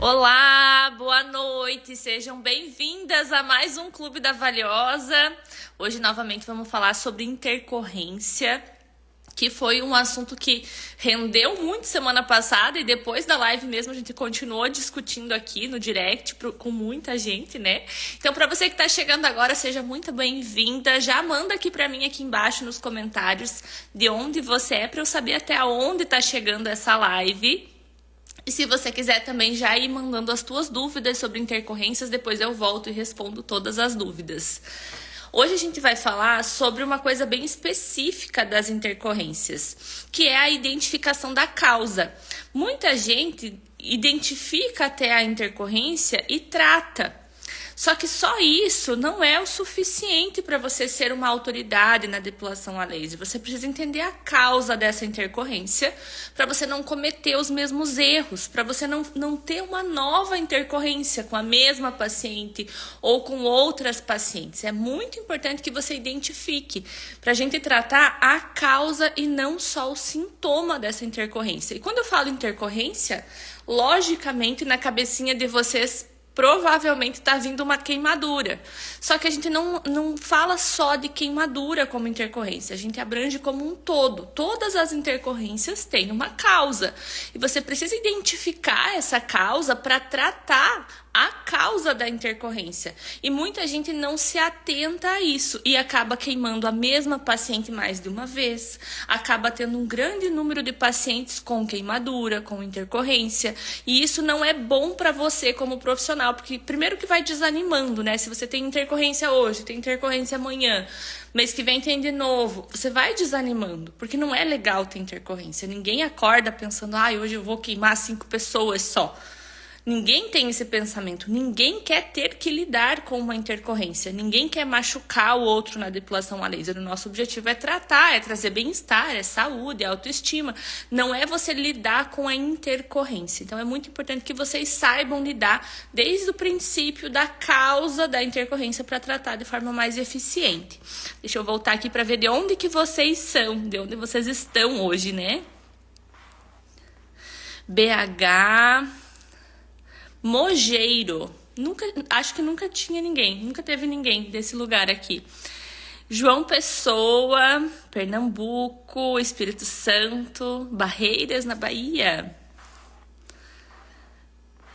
Olá, boa noite, sejam bem-vindas a mais um Clube da Valiosa. Hoje, novamente, vamos falar sobre intercorrência, que foi um assunto que rendeu muito semana passada e depois da live mesmo a gente continuou discutindo aqui no direct com muita gente, né? Então, para você que tá chegando agora, seja muito bem-vinda. Já manda aqui para mim aqui embaixo nos comentários de onde você é para eu saber até onde tá chegando essa live. E se você quiser também já ir mandando as tuas dúvidas sobre intercorrências, depois eu volto e respondo todas as dúvidas. Hoje a gente vai falar sobre uma coisa bem específica das intercorrências, que é a identificação da causa. Muita gente identifica até a intercorrência e trata. Só que só isso não é o suficiente para você ser uma autoridade na depilação a laser. Você precisa entender a causa dessa intercorrência para você não cometer os mesmos erros, para você não ter uma nova intercorrência com a mesma paciente ou com outras pacientes. É muito importante que você identifique para a gente tratar a causa e não só o sintoma dessa intercorrência. E quando eu falo intercorrência, logicamente na cabecinha de vocês provavelmente está vindo uma queimadura. Só que a gente não fala só de queimadura como intercorrência, a gente abrange como um todo. Todas as intercorrências têm uma causa. E você precisa identificar essa causa para tratar a causa da intercorrência. E muita gente não se atenta a isso e acaba queimando a mesma paciente mais de uma vez, acaba tendo um grande número de pacientes com queimadura, com intercorrência, e isso não é bom para você como profissional, porque primeiro que vai desanimando, né? Se você tem intercorrência hoje, tem intercorrência amanhã, mês que vem tem de novo, você vai desanimando, porque não é legal ter intercorrência. Ninguém acorda pensando, hoje eu vou queimar 5 pessoas só. Ninguém tem esse pensamento, ninguém quer ter que lidar com uma intercorrência, ninguém quer machucar o outro na depilação a laser. O nosso objetivo é tratar, é trazer bem-estar, é saúde, é autoestima, não é você lidar com a intercorrência. Então é muito importante que vocês saibam lidar desde o princípio da causa da intercorrência para tratar de forma mais eficiente. Deixa eu voltar aqui para ver de onde que vocês são, de onde vocês estão hoje, né? BH... Mogeiro, acho que nunca tinha ninguém, nunca teve ninguém desse lugar aqui. João Pessoa, Pernambuco, Espírito Santo, Barreiras, na Bahia.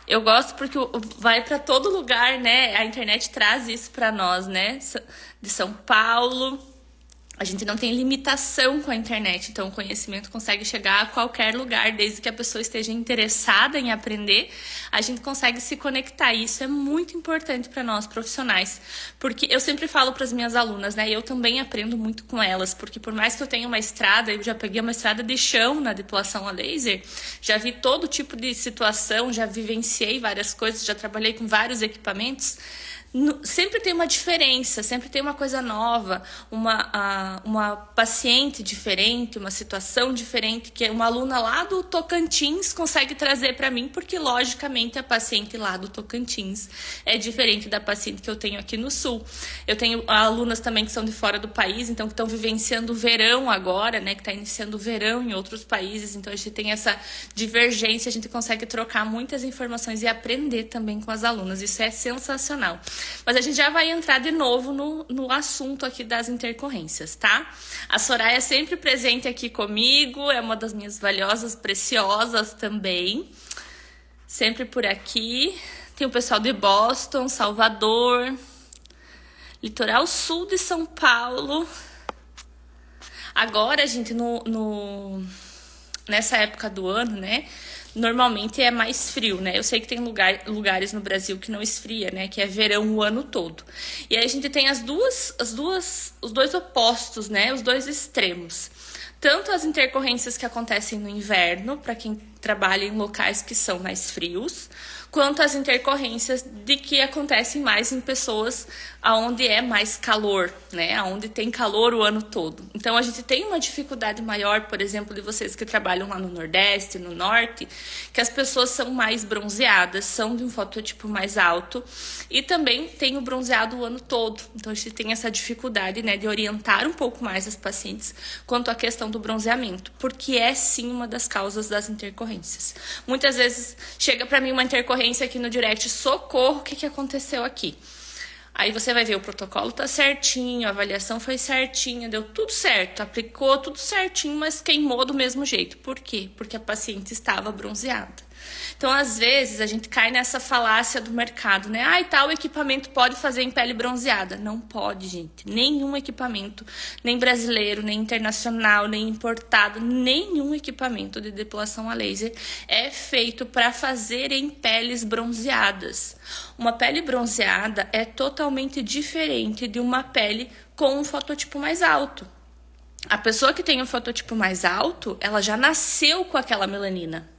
Eu gosto porque vai para todo lugar, né? A internet traz isso para nós, né? De São Paulo. A gente não tem limitação com a internet, então o conhecimento consegue chegar a qualquer lugar, desde que a pessoa esteja interessada em aprender, a gente consegue se conectar. E isso é muito importante para nós profissionais, porque eu sempre falo para as minhas alunas, né? Eu também aprendo muito com elas, porque por mais que eu tenha uma estrada, eu já peguei uma estrada de chão na depilação a laser, já vi todo tipo de situação, já vivenciei várias coisas, já trabalhei com vários equipamentos. Sempre tem uma diferença, sempre tem uma coisa nova, uma paciente diferente, uma situação diferente que uma aluna lá do Tocantins consegue trazer para mim, porque logicamente a paciente lá do Tocantins é diferente da paciente que eu tenho aqui no Sul. Eu tenho alunas também que são de fora do país, então que estão vivenciando o verão agora, né, que está iniciando o verão em outros países, então a gente tem essa divergência, a gente consegue trocar muitas informações e aprender também com as alunas, isso é sensacional. Mas a gente já vai entrar de novo no assunto aqui das intercorrências, tá? A Soraya é sempre presente aqui comigo, é uma das minhas valiosas, preciosas também. Sempre por aqui. Tem o pessoal de Boston, Salvador, litoral sul de São Paulo. Agora, gente, nessa época do ano, né? Normalmente é mais frio, né? Eu sei que tem lugares no Brasil que não esfria, né? Que é verão o ano todo. E aí a gente tem os dois opostos, né? Os dois extremos. Tanto as intercorrências que acontecem no inverno, para quem trabalha em locais que são mais frios, quanto as intercorrências de que acontecem mais em pessoas onde é mais calor, né? Onde tem calor o ano todo. Então a gente tem uma dificuldade maior, por exemplo, de vocês que trabalham lá no Nordeste, no Norte, que as pessoas são mais bronzeadas, são de um fototipo mais alto e também tem o bronzeado o ano todo. Então a gente tem essa dificuldade, né, de orientar um pouco mais as pacientes quanto à questão do bronzeamento, porque é sim uma das causas das intercorrências. intercorrências. Muitas vezes chega pra mim uma intercorrência aqui no direct, socorro, o que aconteceu aqui? Aí você vai ver, o protocolo tá certinho, a avaliação foi certinha, deu tudo certo, aplicou tudo certinho, mas queimou do mesmo jeito. Por quê? Porque a paciente estava bronzeada. Então, às vezes, a gente cai nessa falácia do mercado, né? Ah, e tal equipamento pode fazer em pele bronzeada. Não pode, gente. Nenhum equipamento, nem brasileiro, nem internacional, nem importado, nenhum equipamento de depilação a laser é feito para fazer em peles bronzeadas. Uma pele bronzeada é totalmente diferente de uma pele com um fototipo mais alto. A pessoa que tem um fototipo mais alto, ela já nasceu com aquela melanina.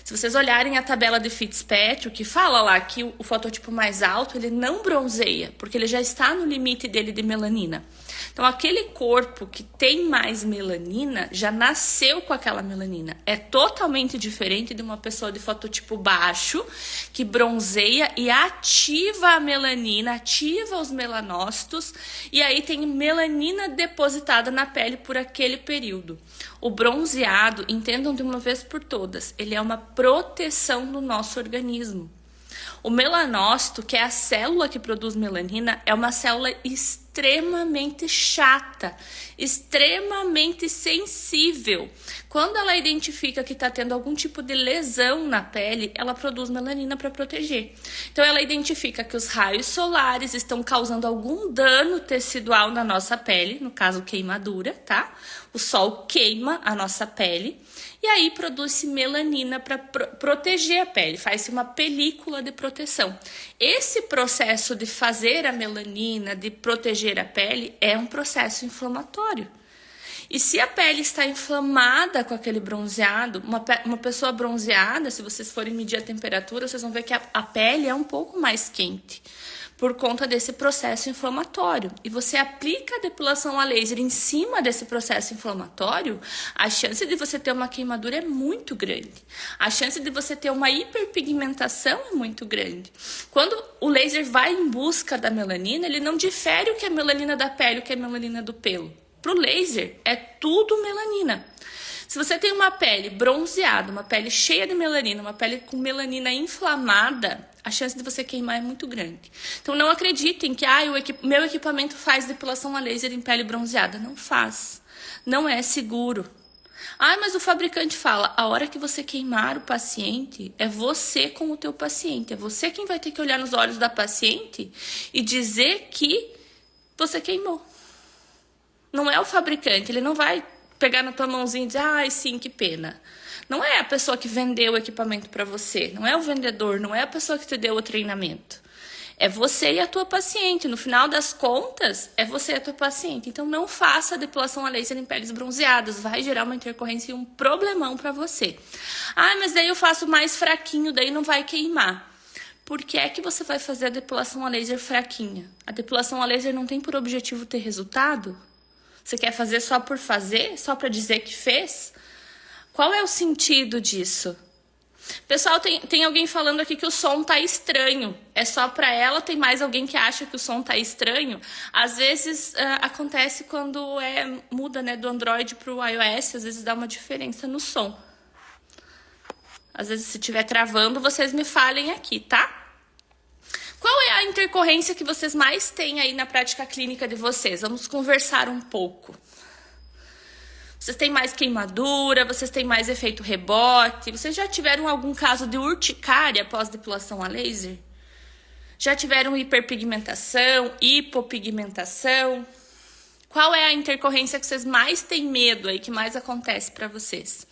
Se vocês olharem a tabela de Fitzpatrick, que fala lá que o fototipo mais alto, ele não bronzeia, porque ele já está no limite dele de melanina. Então, aquele corpo que tem mais melanina, já nasceu com aquela melanina. É totalmente diferente de uma pessoa de fototipo baixo, que bronzeia e ativa a melanina, ativa os melanócitos, e aí tem melanina depositada na pele por aquele período. O bronzeado, entendam de uma vez por todas, ele é uma proteção do nosso organismo. O melanócito, que é a célula que produz melanina, é uma célula extremamente chata, extremamente sensível. Quando ela identifica que está tendo algum tipo de lesão na pele, ela produz melanina para proteger. Então, ela identifica que os raios solares estão causando algum dano tecidual na nossa pele, no caso, queimadura, tá? O sol queima a nossa pele. E aí produz-se melanina para proteger a pele, faz-se uma película de proteção. Esse processo de fazer a melanina, de proteger a pele, é um processo inflamatório. E se a pele está inflamada com aquele bronzeado, uma pessoa bronzeada, se vocês forem medir a temperatura, vocês vão ver que a pele é um pouco mais quente, por conta desse processo inflamatório. E você aplica a depilação a laser em cima desse processo inflamatório, a chance de você ter uma queimadura é muito grande. A chance de você ter uma hiperpigmentação é muito grande. Quando o laser vai em busca da melanina, ele não difere o que é melanina da pele, o que é melanina do pelo. Para o laser, é tudo melanina. Se você tem uma pele bronzeada, uma pele cheia de melanina, uma pele com melanina inflamada, a chance de você queimar é muito grande. Então, não acreditem que meu equipamento faz depilação a laser em pele bronzeada. Não faz. Não é seguro. Mas o fabricante fala, a hora que você queimar o paciente, é você com o teu paciente. É você quem vai ter que olhar nos olhos da paciente e dizer que você queimou. Não é o fabricante, ele não vai pegar na tua mãozinha e dizer, sim, que pena. Não é a pessoa que vendeu o equipamento para você, não é o vendedor, não é a pessoa que te deu o treinamento. É você e a tua paciente. No final das contas, é você e a tua paciente. Então, não faça depilação a laser em peles bronzeadas. Vai gerar uma intercorrência e um problemão para você. Mas daí eu faço mais fraquinho, daí não vai queimar. Por que é que você vai fazer a depilação a laser fraquinha? A depilação a laser não tem por objetivo ter resultado? Você quer fazer só por fazer? Só para dizer que fez? Qual é o sentido disso? Pessoal, tem alguém falando aqui que o som tá estranho. É só para ela? Tem mais alguém que acha que o som tá estranho? Às vezes acontece quando muda, né, do Android para o iOS, às vezes dá uma diferença no som. Às vezes, se estiver travando, vocês me falem aqui, tá? Qual é a intercorrência que vocês mais têm aí na prática clínica de vocês? Vamos conversar um pouco. Vocês têm mais queimadura, vocês têm mais efeito rebote, vocês já tiveram algum caso de urticária após depilação a laser? Já tiveram hiperpigmentação, hipopigmentação? Qual é a intercorrência que vocês mais têm medo aí, que mais acontece para vocês?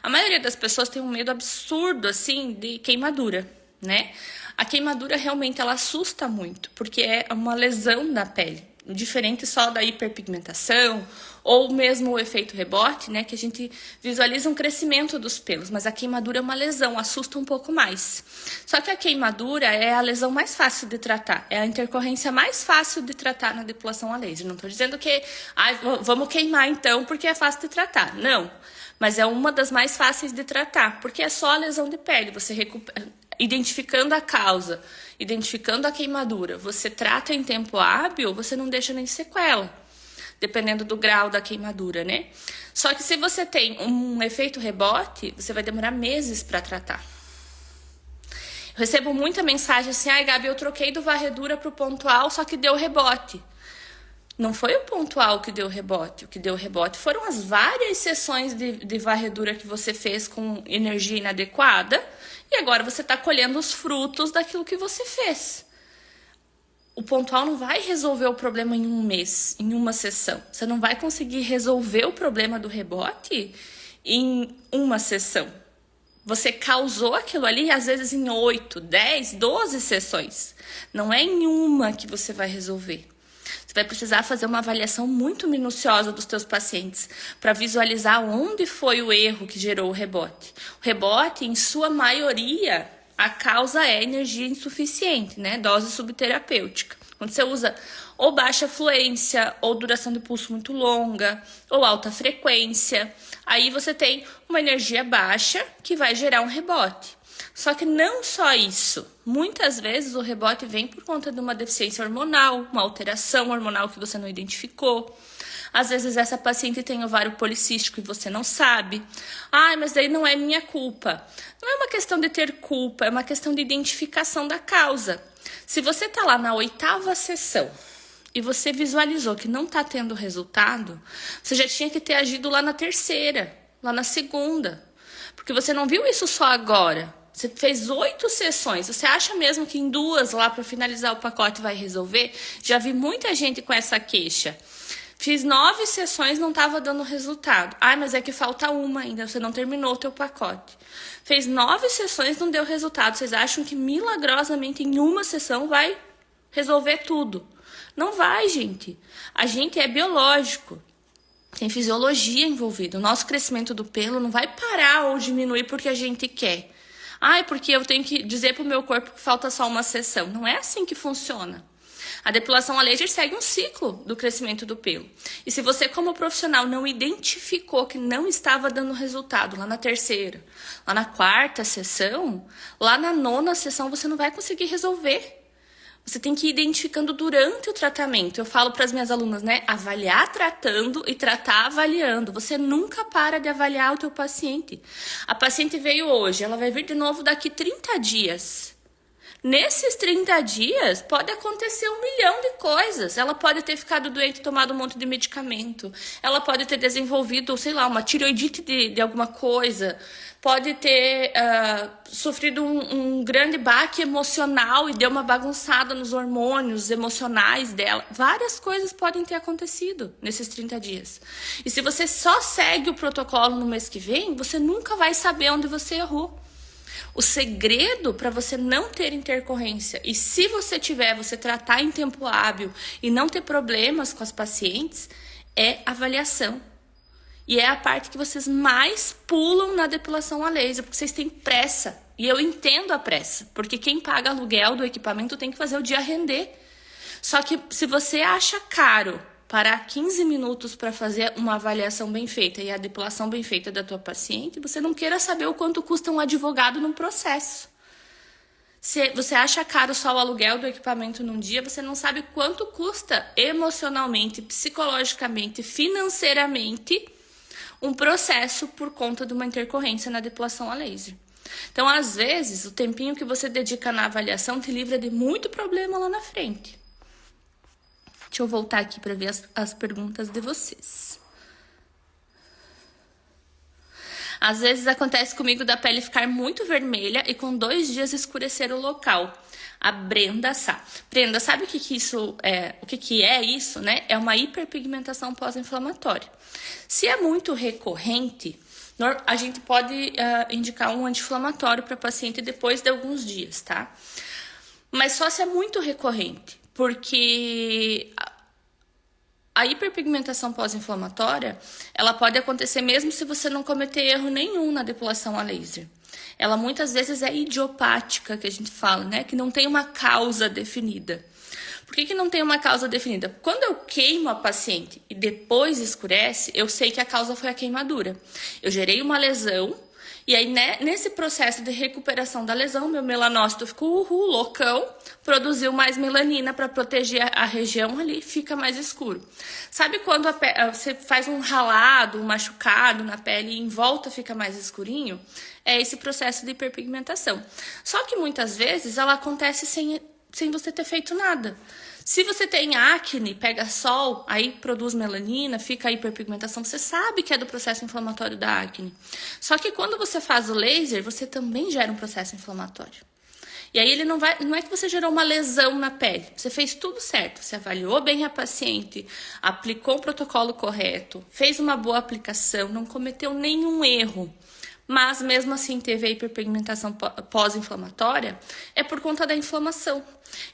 A maioria das pessoas tem um medo absurdo, assim, de queimadura, né? A queimadura realmente ela assusta muito, porque é uma lesão da pele, diferente só da hiperpigmentação ou mesmo o efeito rebote, né, que a gente visualiza um crescimento dos pelos, mas a queimadura é uma lesão, assusta um pouco mais. Só que a queimadura é a lesão mais fácil de tratar, é a intercorrência mais fácil de tratar na depilação a laser. Não estou dizendo que vamos queimar então porque é fácil de tratar, não. Mas é uma das mais fáceis de tratar, porque é só a lesão de pele, você identificando a causa, identificando a queimadura, você trata em tempo hábil, você não deixa nem sequela. dependendo do grau da queimadura, né? Só que se você tem um efeito rebote, você vai demorar meses para tratar. Eu recebo muita mensagem assim, ai Gabi, eu troquei do varredura pro pontual, só que deu rebote. Não foi o pontual que deu rebote. O que deu rebote foram as várias sessões de varredura que você fez com energia inadequada. E agora você está colhendo os frutos daquilo que você fez. O pontual não vai resolver o problema em um mês, em uma sessão. Você não vai conseguir resolver o problema do rebote em uma sessão. Você causou aquilo ali, às vezes, em 8, 10, 12 sessões. Não é em uma que você vai resolver. Você vai precisar fazer uma avaliação muito minuciosa dos teus pacientes para visualizar onde foi o erro que gerou o rebote. O rebote, em sua maioria, a causa é energia insuficiente, né? Dose subterapêutica. Quando você usa ou baixa fluência, ou duração de pulso muito longa, ou alta frequência, aí você tem uma energia baixa que vai gerar um rebote. Só que não só isso. Muitas vezes o rebote vem por conta de uma deficiência hormonal, uma alteração hormonal que você não identificou. Às vezes essa paciente tem ovário policístico e você não sabe. Ah, mas daí não é minha culpa. Não é uma questão de ter culpa, é uma questão de identificação da causa. Se você está lá na 8ª sessão e você visualizou que não está tendo resultado, você já tinha que ter agido lá na 3ª, lá na 2ª. Porque você não viu isso só agora. Você fez 8 sessões. Você acha mesmo que em 2 lá para finalizar o pacote vai resolver? Já vi muita gente com essa queixa. Fiz 9 sessões, não estava dando resultado. Ah, mas é que falta uma ainda, você não terminou o teu pacote. Fez 9 sessões, não deu resultado. Vocês acham que milagrosamente em uma sessão vai resolver tudo? Não vai, gente. A gente é biológico. Tem fisiologia envolvida. O nosso crescimento do pelo não vai parar ou diminuir porque a gente quer. Ah, porque eu tenho que dizer pro meu corpo que falta só uma sessão. Não é assim que funciona. A depilação a laser segue um ciclo do crescimento do pelo. E se você, como profissional, não identificou que não estava dando resultado lá na 3ª, lá na 4ª sessão, lá na 9ª sessão você não vai conseguir resolver. Você tem que ir identificando durante o tratamento. Eu falo para as minhas alunas, né? Avaliar tratando e tratar avaliando. Você nunca para de avaliar o teu paciente. A paciente veio hoje, ela vai vir de novo daqui 30 dias. Nesses 30 dias, pode acontecer 1 milhão de coisas. Ela pode ter ficado doente, tomado um monte de medicamento. Ela pode ter desenvolvido, sei lá, uma tireoidite de alguma coisa. Pode ter sofrido um grande baque emocional e deu uma bagunçada nos hormônios emocionais dela. Várias coisas podem ter acontecido nesses 30 dias. E se você só segue o protocolo no mês que vem, você nunca vai saber onde você errou. O segredo para você não ter intercorrência, e se você tiver, você tratar em tempo hábil e não ter problemas com as pacientes, é avaliação. E é a parte que vocês mais pulam na depilação a laser, porque vocês têm pressa. E eu entendo a pressa, porque quem paga aluguel do equipamento tem que fazer o dia render. Só que se você acha caro parar 15 minutos para fazer uma avaliação bem feita e a depilação bem feita da tua paciente, você não queira saber o quanto custa um advogado num processo. Se você acha caro só o aluguel do equipamento num dia, você não sabe quanto custa emocionalmente, psicologicamente, financeiramente um processo por conta de uma intercorrência na depilação a laser. Então, às vezes, o tempinho que você dedica na avaliação te livra de muito problema lá na frente. Deixa eu voltar aqui para ver as perguntas de vocês. Às vezes acontece comigo da pele ficar muito vermelha e com 2 dias escurecer o local. A Brenda Sá. Brenda, sabe o que isso é? O que é isso, né? É uma hiperpigmentação pós-inflamatória. Se é muito recorrente, a gente pode indicar um anti-inflamatório para a paciente depois de alguns dias, tá? Mas só se é muito recorrente. Porque a hiperpigmentação pós-inflamatória, ela pode acontecer mesmo se você não cometer erro nenhum na depilação a laser. Ela muitas vezes é idiopática, que a gente fala, né? Que não tem uma causa definida. Por que não tem uma causa definida? Quando eu queimo a paciente e depois escurece, eu sei que a causa foi a queimadura. Eu gerei uma lesão E aí, né, nesse processo de recuperação da lesão, meu melanócito ficou loucão, produziu mais melanina para proteger a região ali, fica mais escuro. Sabe quando você faz um ralado, um machucado na pele e em volta fica mais escurinho? É esse processo de hiperpigmentação. Só que muitas vezes ela acontece sem você ter feito nada. Se você tem acne, pega sol, aí produz melanina, fica a hiperpigmentação, você sabe que é do processo inflamatório da acne. Só que quando você faz o laser, você também gera um processo inflamatório. E aí ele não é que você gerou uma lesão na pele, você fez tudo certo, você avaliou bem a paciente, aplicou o protocolo correto, fez uma boa aplicação, não cometeu nenhum erro. Mas mesmo assim teve a hiperpigmentação pós-inflamatória, é por conta da inflamação.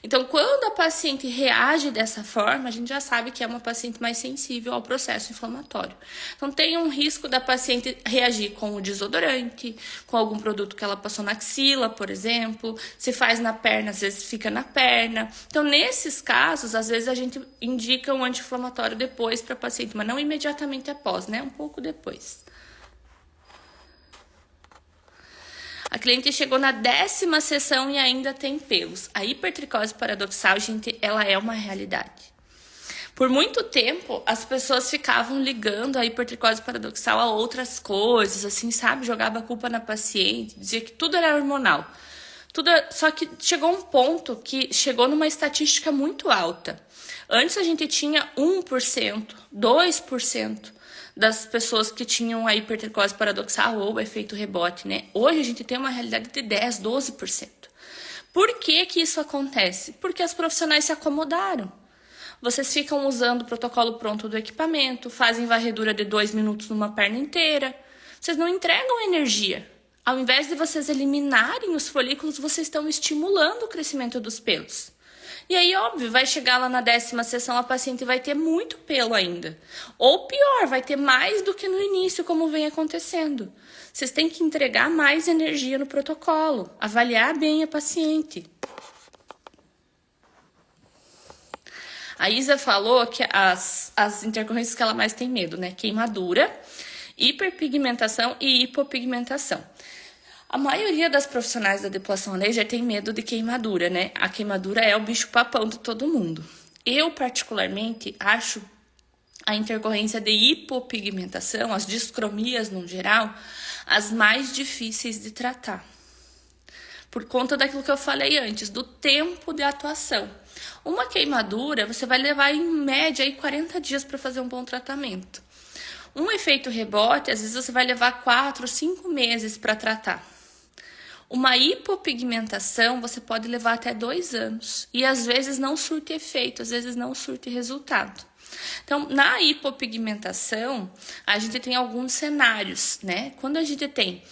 Então, quando a paciente reage dessa forma, a gente já sabe que é uma paciente mais sensível ao processo inflamatório. Então, tem um risco da paciente reagir com o desodorante, com algum produto que ela passou na axila, por exemplo. Se faz na perna, às vezes fica na perna. Então, nesses casos, às vezes a gente indica um anti-inflamatório depois para a paciente, mas não imediatamente após, né? Um pouco depois. A cliente chegou na 10ª sessão e ainda tem pelos. A hipertricose paradoxal, gente, ela é uma realidade. Por muito tempo, as pessoas ficavam ligando a hipertricose paradoxal a outras coisas, assim, sabe? Jogava a culpa na paciente, dizia que tudo era hormonal. Só que chegou um ponto que chegou numa estatística muito alta. Antes a gente tinha 1%, 2% das pessoas que tinham a hipertricose paradoxal ou o efeito rebote, né? Hoje a gente tem uma realidade de 10, 12%. Por que que isso acontece? Porque as profissionais se acomodaram. Vocês ficam usando o protocolo pronto do equipamento, fazem varredura de 2 minutos numa perna inteira. Vocês não entregam energia. Ao invés de vocês eliminarem os folículos, vocês estão estimulando o crescimento dos pelos. E aí, óbvio, vai chegar lá na 10ª sessão, a paciente vai ter muito pelo ainda. Ou pior, vai ter mais do que no início, como vem acontecendo. Vocês têm que entregar mais energia no protocolo, avaliar bem a paciente. A Isa falou que as intercorrências que ela mais tem medo, né? Queimadura, hiperpigmentação e hipopigmentação. A maioria das profissionais da depilação a laser tem medo de queimadura, né? A queimadura é o bicho-papão de todo mundo. Eu, particularmente, acho a intercorrência de hipopigmentação, as discromias no geral, as mais difíceis de tratar. Por conta daquilo que eu falei antes, do tempo de atuação. Uma queimadura, você vai levar em média aí 40 dias para fazer um bom tratamento. Um efeito rebote, às vezes você vai levar 4, 5 meses para tratar. Uma hipopigmentação você pode levar até 2 anos e às vezes não surte efeito, às vezes não surte resultado. Então, na hipopigmentação, a gente tem alguns cenários, né? Quando a gente tem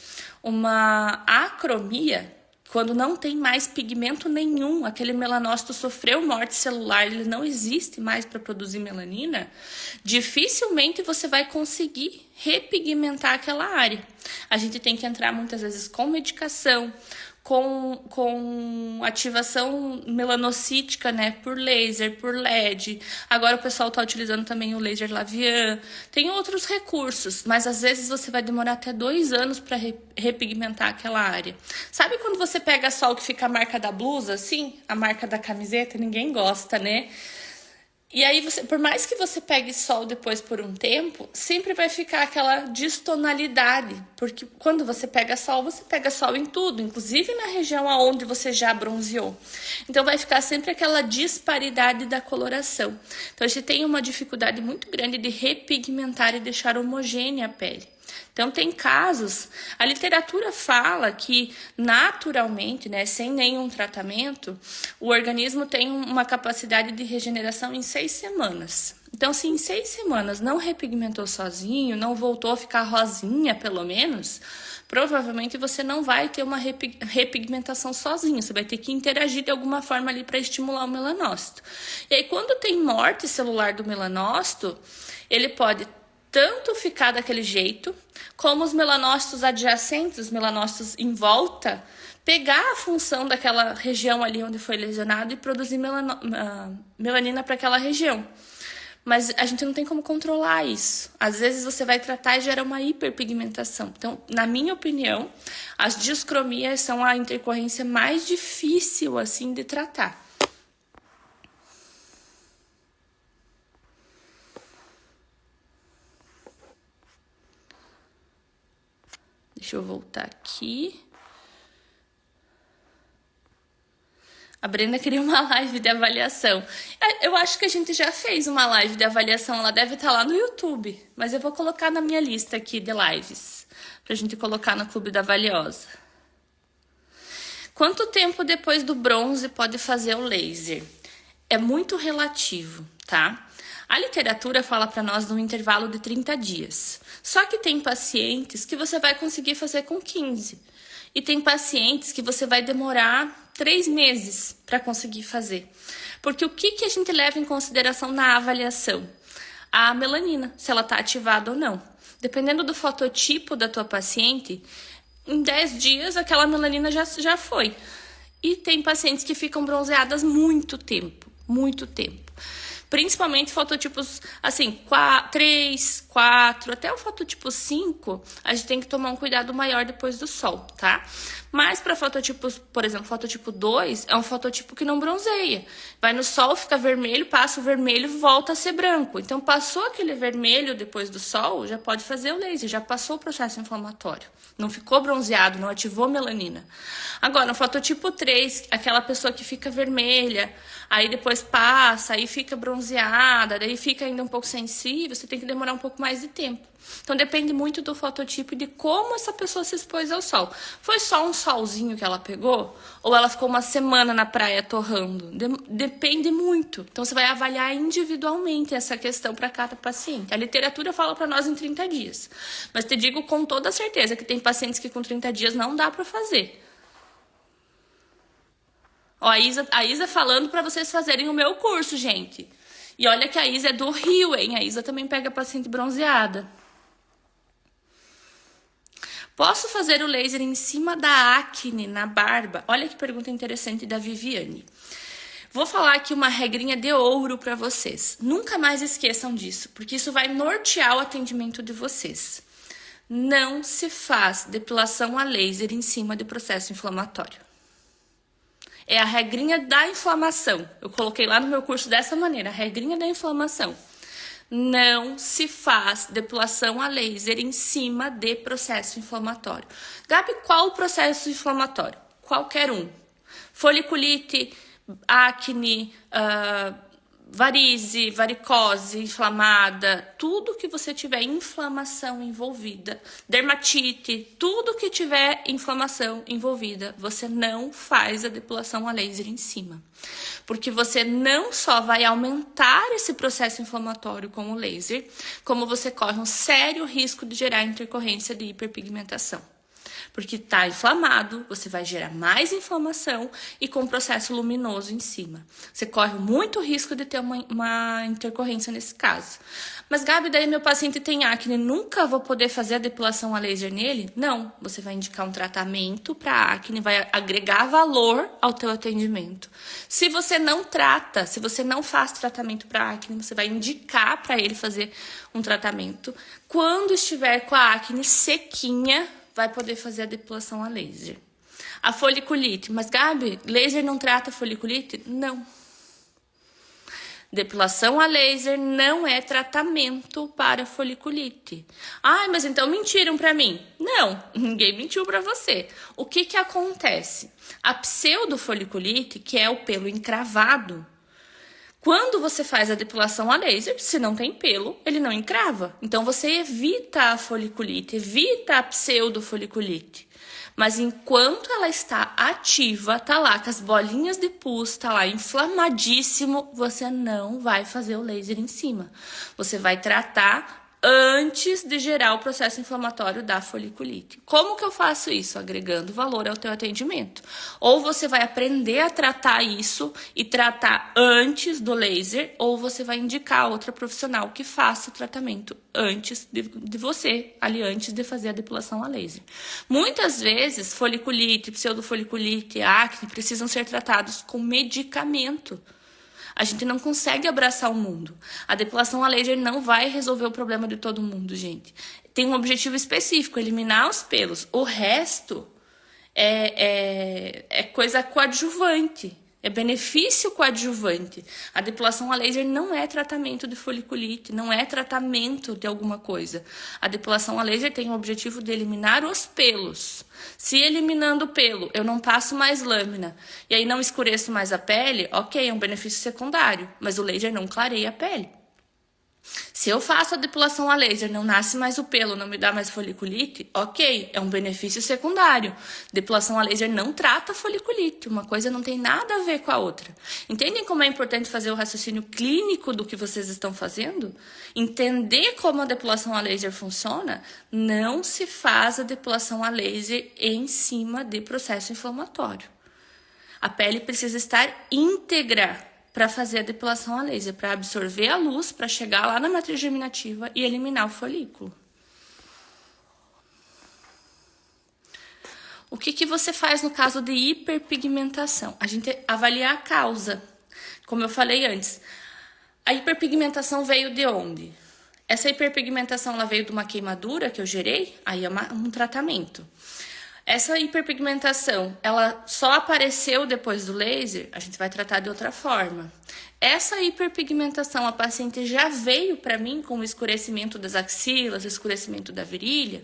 uma acromia, quando não tem mais pigmento nenhum, aquele melanócito sofreu morte celular, ele não existe mais para produzir melanina, dificilmente você vai conseguir repigmentar aquela área. A gente tem que entrar muitas vezes com medicação, com ativação melanocítica, né, por laser, por LED. Agora o pessoal está utilizando também o laser Lavian. Tem outros recursos, mas às vezes você vai demorar até 2 anos para repigmentar aquela área. Sabe quando você pega sol que fica a marca da blusa, assim? A marca da camiseta? Ninguém gosta, né? E aí, por mais que você pegue sol depois por um tempo, sempre vai ficar aquela distonalidade. Porque quando você pega sol em tudo, inclusive na região onde você já bronzeou. Então, vai ficar sempre aquela disparidade da coloração. Então, a gente tem uma dificuldade muito grande de repigmentar e deixar homogênea a pele. Então, tem casos, a literatura fala que naturalmente, né, sem nenhum tratamento, o organismo tem uma capacidade de regeneração em 6 semanas. Então, se em 6 semanas não repigmentou sozinho, não voltou a ficar rosinha, pelo menos, provavelmente você não vai ter uma repigmentação sozinho. Você vai ter que interagir de alguma forma ali para estimular o melanócito. E aí, quando tem morte celular do melanócito, ele pode tanto ficar daquele jeito, como os melanócitos adjacentes, os melanócitos em volta, pegar a função daquela região ali onde foi lesionado e produzir melanina para aquela região. Mas a gente não tem como controlar isso. Às vezes você vai tratar e gera uma hiperpigmentação. Então, na minha opinião, as discromias são a intercorrência mais difícil, assim, de tratar. Deixa eu voltar aqui. A Brenda queria uma live de avaliação. Eu acho que a gente já fez uma live de avaliação. Ela deve estar lá no YouTube. Mas eu vou colocar na minha lista aqui de lives. Pra gente colocar no Clube da Valiosa. Quanto tempo depois do bronze pode fazer o laser? É muito relativo, tá? A literatura fala para nós num intervalo de 30 dias. Só que tem pacientes que você vai conseguir fazer com 15. E tem pacientes que você vai demorar 3 meses para conseguir fazer. Porque o que a gente leva em consideração na avaliação? A melanina, se ela está ativada ou não. Dependendo do fototipo da tua paciente, em 10 dias aquela melanina já foi. E tem pacientes que ficam bronzeadas muito tempo. Principalmente fototipos, assim, 3, 4, até o fototipo 5, a gente tem que tomar um cuidado maior depois do sol, tá? Mas para fototipos, por exemplo, fototipo 2, é um fototipo que não bronzeia. Vai no sol, fica vermelho, passa o vermelho, volta a ser branco. Então, passou aquele vermelho depois do sol, já pode fazer o laser, já passou o processo inflamatório. Não ficou bronzeado, não ativou melanina. Agora, no fototipo 3, aquela pessoa que fica vermelha, aí depois passa, aí fica bronzeada, daí fica ainda um pouco sensível, você tem que demorar um pouco mais de tempo. Então, depende muito do fototipo e de como essa pessoa se expôs ao sol. Foi só um solzinho que ela pegou? Ou ela ficou uma semana na praia torrando? Depende muito. Então, você vai avaliar individualmente essa questão para cada paciente. A literatura fala para nós em 30 dias. Mas te digo com toda certeza que tem pacientes que com 30 dias não dá para fazer. Ó, a Isa falando para vocês fazerem o meu curso, gente. E olha que a Isa é do Rio, hein? A Isa também pega paciente bronzeada. Posso fazer o laser em cima da acne, na barba? Olha que pergunta interessante da Viviane. Vou falar aqui uma regrinha de ouro para vocês. Nunca mais esqueçam disso, porque isso vai nortear o atendimento de vocês. Não se faz depilação a laser em cima de processo inflamatório. É a regrinha da inflamação. Eu coloquei lá no meu curso dessa maneira, a regrinha da inflamação. Não se faz depilação a laser em cima de processo inflamatório. Gabi, qual o processo inflamatório? Qualquer um. Foliculite, acne, varize, varicose inflamada, tudo que você tiver inflamação envolvida, dermatite, tudo que tiver inflamação envolvida, você não faz a depilação a laser em cima. Porque você não só vai aumentar esse processo inflamatório com o laser, como você corre um sério risco de gerar intercorrência de hiperpigmentação. Porque está inflamado, você vai gerar mais inflamação e com processo luminoso em cima. Você corre muito risco de ter uma intercorrência nesse caso. Mas, Gabi, daí meu paciente tem acne, nunca vou poder fazer a depilação a laser nele? Não, você vai indicar um tratamento para acne, vai agregar valor ao teu atendimento. Se você não trata, se você não faz tratamento para acne, você vai indicar para ele fazer um tratamento. Quando estiver com a acne sequinha, vai poder fazer a depilação a laser. A foliculite. Mas, Gabi, laser não trata foliculite? Não. Depilação a laser não é tratamento para foliculite. Ai, mas então mentiram para mim. Não, ninguém mentiu para você. O que acontece? A pseudofoliculite, que é o pelo encravado, quando você faz a depilação a laser, se não tem pelo, ele não encrava. Então, você evita a foliculite, evita a pseudofoliculite. Mas enquanto ela está ativa, tá lá com as bolinhas de pus, tá lá inflamadíssimo, você não vai fazer o laser em cima. Você vai tratar antes de gerar o processo inflamatório da foliculite. Como que eu faço isso? Agregando valor ao teu atendimento. Ou você vai aprender a tratar isso e tratar antes do laser, ou você vai indicar outra profissional que faça o tratamento antes de você, ali antes de fazer a depilação a laser. Muitas vezes, foliculite, pseudofoliculite, acne precisam ser tratados com medicamento. A gente não consegue abraçar o mundo. A depilação a laser não vai resolver o problema de todo mundo, gente. Tem um objetivo específico, eliminar os pelos. O resto é coisa coadjuvante. É benefício coadjuvante. A depilação a laser não é tratamento de foliculite, não é tratamento de alguma coisa. A depilação a laser tem o objetivo de eliminar os pelos. Se eliminando o pelo, eu não passo mais lâmina e aí não escureço mais a pele, ok, é um benefício secundário, mas o laser não clareia a pele. Se eu faço a depilação a laser, não nasce mais o pelo, não me dá mais foliculite, ok, é um benefício secundário. Depilação a laser não trata foliculite, uma coisa não tem nada a ver com a outra. Entendem como é importante fazer o raciocínio clínico do que vocês estão fazendo? Entender como a depilação a laser funciona? Não se faz a depilação a laser em cima de processo inflamatório. A pele precisa estar íntegra para fazer a depilação a laser, para absorver a luz, para chegar lá na matriz germinativa e eliminar o folículo. O que você faz no caso de hiperpigmentação? A gente avalia a causa. Como eu falei antes, a hiperpigmentação veio de onde? Essa hiperpigmentação ela veio de uma queimadura que eu gerei, aí é um tratamento. Essa hiperpigmentação, ela só apareceu depois do laser, a gente vai tratar de outra forma. Essa hiperpigmentação, a paciente já veio para mim com o escurecimento das axilas, escurecimento da virilha,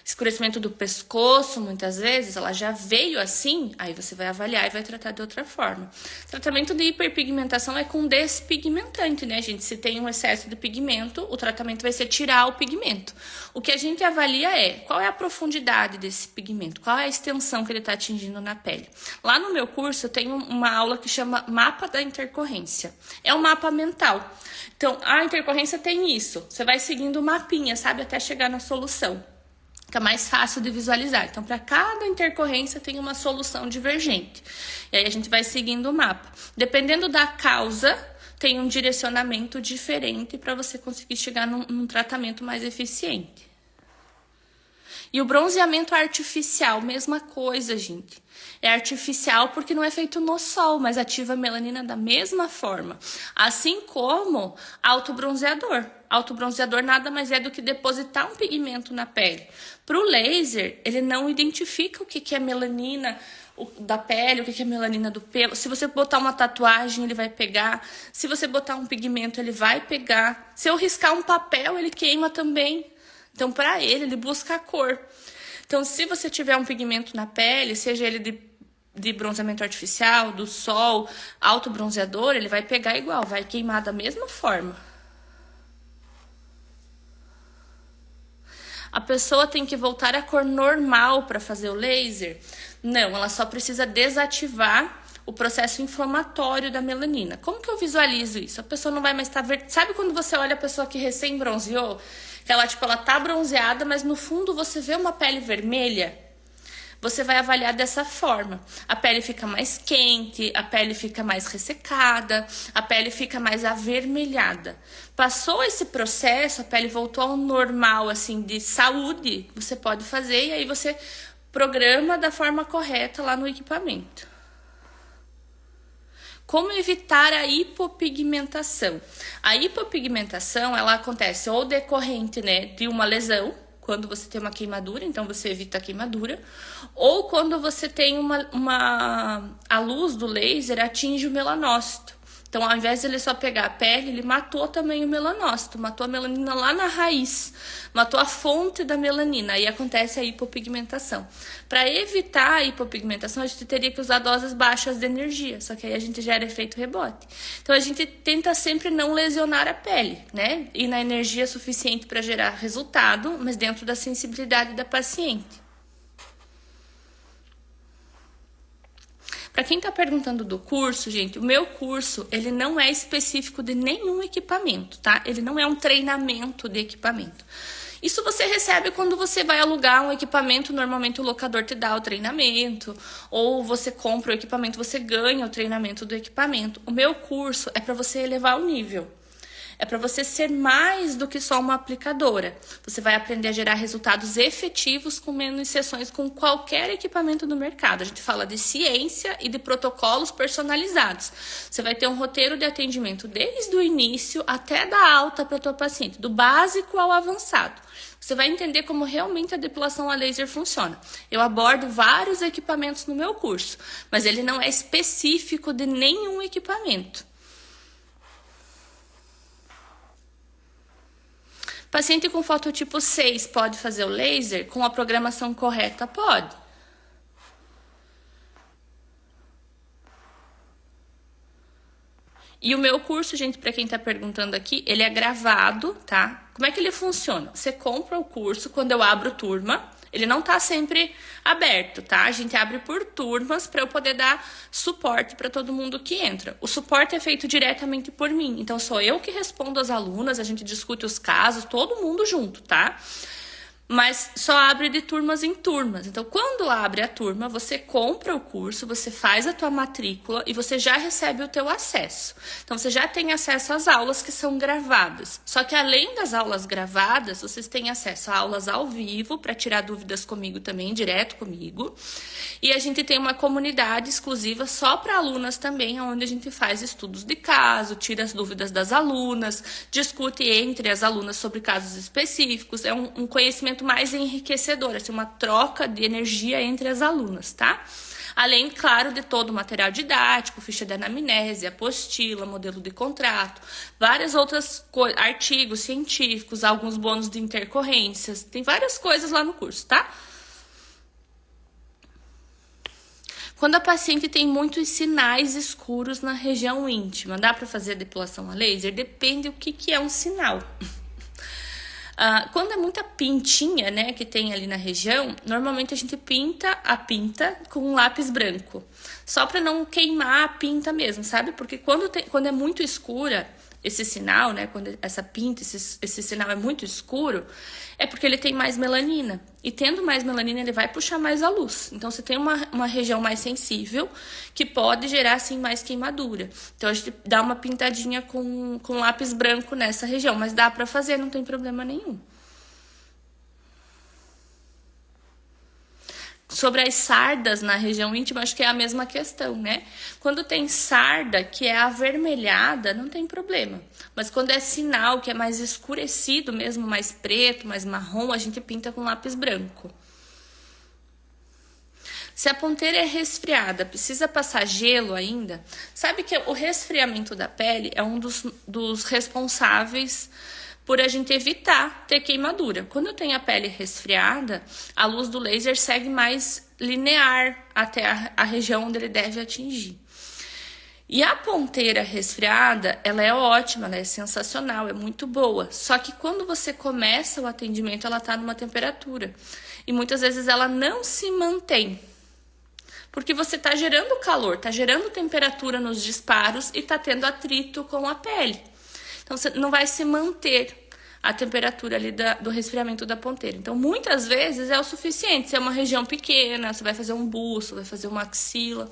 escurecimento do pescoço, muitas vezes, ela já veio assim, aí você vai avaliar e vai tratar de outra forma. Tratamento de hiperpigmentação é com despigmentante, né, gente? Se tem um excesso de pigmento, o tratamento vai ser tirar o pigmento. O que a gente avalia é qual é a profundidade desse pigmento, qual é a extensão que ele está atingindo na pele. Lá no meu curso eu tenho uma aula que chama Mapa da Intercorrência. É um mapa mental. Então, a intercorrência tem isso. Você vai seguindo o mapinha, sabe, até chegar na solução. Fica mais fácil de visualizar. Então, para cada intercorrência tem uma solução divergente. E aí a gente vai seguindo o mapa. Dependendo da causa, tem um direcionamento diferente para você conseguir chegar num tratamento mais eficiente. E o bronzeamento artificial, mesma coisa, gente. É artificial porque não é feito no sol, mas ativa a melanina da mesma forma. Assim como autobronzeador. Autobronzeador nada mais é do que depositar um pigmento na pele. Para o laser, ele não identifica o que é melanina da pele, o que é melanina do pelo. Se você botar uma tatuagem, ele vai pegar. Se você botar um pigmento, ele vai pegar. Se eu riscar um papel, ele queima também. Então, para ele busca a cor. Então, se você tiver um pigmento na pele, seja ele de bronzeamento artificial, do sol, autobronzeador, ele vai pegar igual, vai queimar da mesma forma. A pessoa tem que voltar à cor normal para fazer o laser? Não, ela só precisa desativar o processo inflamatório da melanina. Como que eu visualizo isso? A pessoa não vai mais estar verde. Sabe quando você olha a pessoa que recém bronzeou? Que ela tá bronzeada, mas no fundo você vê uma pele vermelha? Você vai avaliar dessa forma. A pele fica mais quente, a pele fica mais ressecada, a pele fica mais avermelhada. Passou esse processo, a pele voltou ao normal, assim, de saúde, você pode fazer e aí você programa da forma correta lá no equipamento. Como evitar a hipopigmentação? A hipopigmentação, ela acontece ou decorrente, né, de uma lesão, quando você tem uma queimadura, então você evita a queimadura, ou quando você tem a luz do laser atinge o melanócito. Então, ao invés de ele só pegar a pele, ele matou também o melanócito, matou a melanina lá na raiz, matou a fonte da melanina, aí acontece a hipopigmentação. Para evitar a hipopigmentação, a gente teria que usar doses baixas de energia, só que aí a gente gera efeito rebote. Então, a gente tenta sempre não lesionar a pele, né? E na energia suficiente para gerar resultado, mas dentro da sensibilidade da paciente. Para quem está perguntando do curso, gente, o meu curso, ele não é específico de nenhum equipamento, tá? Ele não é um treinamento de equipamento. Isso você recebe quando você vai alugar um equipamento, normalmente o locador te dá o treinamento, ou você compra o equipamento, você ganha o treinamento do equipamento. O meu curso é para você elevar o nível. É para você ser mais do que só uma aplicadora. Você vai aprender a gerar resultados efetivos com menos sessões com qualquer equipamento do mercado. A gente fala de ciência e de protocolos personalizados. Você vai ter um roteiro de atendimento desde o início até dar alta para a tua paciente, do básico ao avançado. Você vai entender como realmente a depilação a laser funciona. Eu abordo vários equipamentos no meu curso, mas ele não é específico de nenhum equipamento. Paciente com fototipo 6 pode fazer o laser com a programação correta? Pode. E o meu curso, gente, para quem tá perguntando aqui, ele é gravado, tá? Como é que ele funciona? Você compra o curso quando eu abro turma. Ele não tá sempre aberto, tá? A gente abre por turmas para eu poder dar suporte para todo mundo que entra. O suporte é feito diretamente por mim. Então, sou eu que respondo às alunas, a gente discute os casos, todo mundo junto, tá? Mas só abre de turmas em turmas. Então, quando abre a turma, você compra o curso, você faz a tua matrícula e você já recebe o teu acesso. Então, você já tem acesso às aulas que são gravadas. Só que além das aulas gravadas, vocês têm acesso a aulas ao vivo para tirar dúvidas comigo também, direto comigo. E a gente tem uma comunidade exclusiva só para alunas também, onde a gente faz estudos de caso, tira as dúvidas das alunas, discute entre as alunas sobre casos específicos. É um conhecimento mais enriquecedor, assim, uma troca de energia entre as alunas, tá? Além, claro, de todo o material didático, ficha de anamnese, apostila, modelo de contrato, várias outras artigos científicos, alguns bônus de intercorrências, tem várias coisas lá no curso, tá? Quando a paciente tem muitos sinais escuros na região íntima, dá para fazer a depilação a laser? Depende do que é um sinal. Quando é muita pintinha, né, que tem ali na região, normalmente a gente pinta a pinta com um lápis branco. Só para não queimar a pinta mesmo, sabe? Porque quando é muito escura esse sinal, né, quando essa pinta, esse sinal é muito escuro, é porque ele tem mais melanina. E tendo mais melanina, ele vai puxar mais a luz. Então, você tem uma região mais sensível que pode gerar, assim, mais queimadura. Então, a gente dá uma pintadinha com lápis branco nessa região. Mas dá pra fazer, não tem problema nenhum. Sobre as sardas na região íntima, acho que é a mesma questão, né? Quando tem sarda que é avermelhada, não tem problema. Mas quando é sinal que é mais escurecido mesmo, mais preto, mais marrom, a gente pinta com lápis branco. Se a ponteira é resfriada, precisa passar gelo ainda? Sabe que o resfriamento da pele é um dos responsáveis por a gente evitar ter queimadura. Quando eu tenho a pele resfriada, a luz do laser segue mais linear até a região onde ele deve atingir. E a ponteira resfriada, ela é ótima, ela é sensacional, é muito boa. Só que quando você começa o atendimento, ela está numa temperatura. E muitas vezes ela não se mantém. Porque você está gerando calor, está gerando temperatura nos disparos e está tendo atrito com a pele. Então, você não vai se manter a temperatura ali do resfriamento da ponteira. Então, muitas vezes é o suficiente. Se é uma região pequena, você vai fazer um buço, vai fazer uma axila.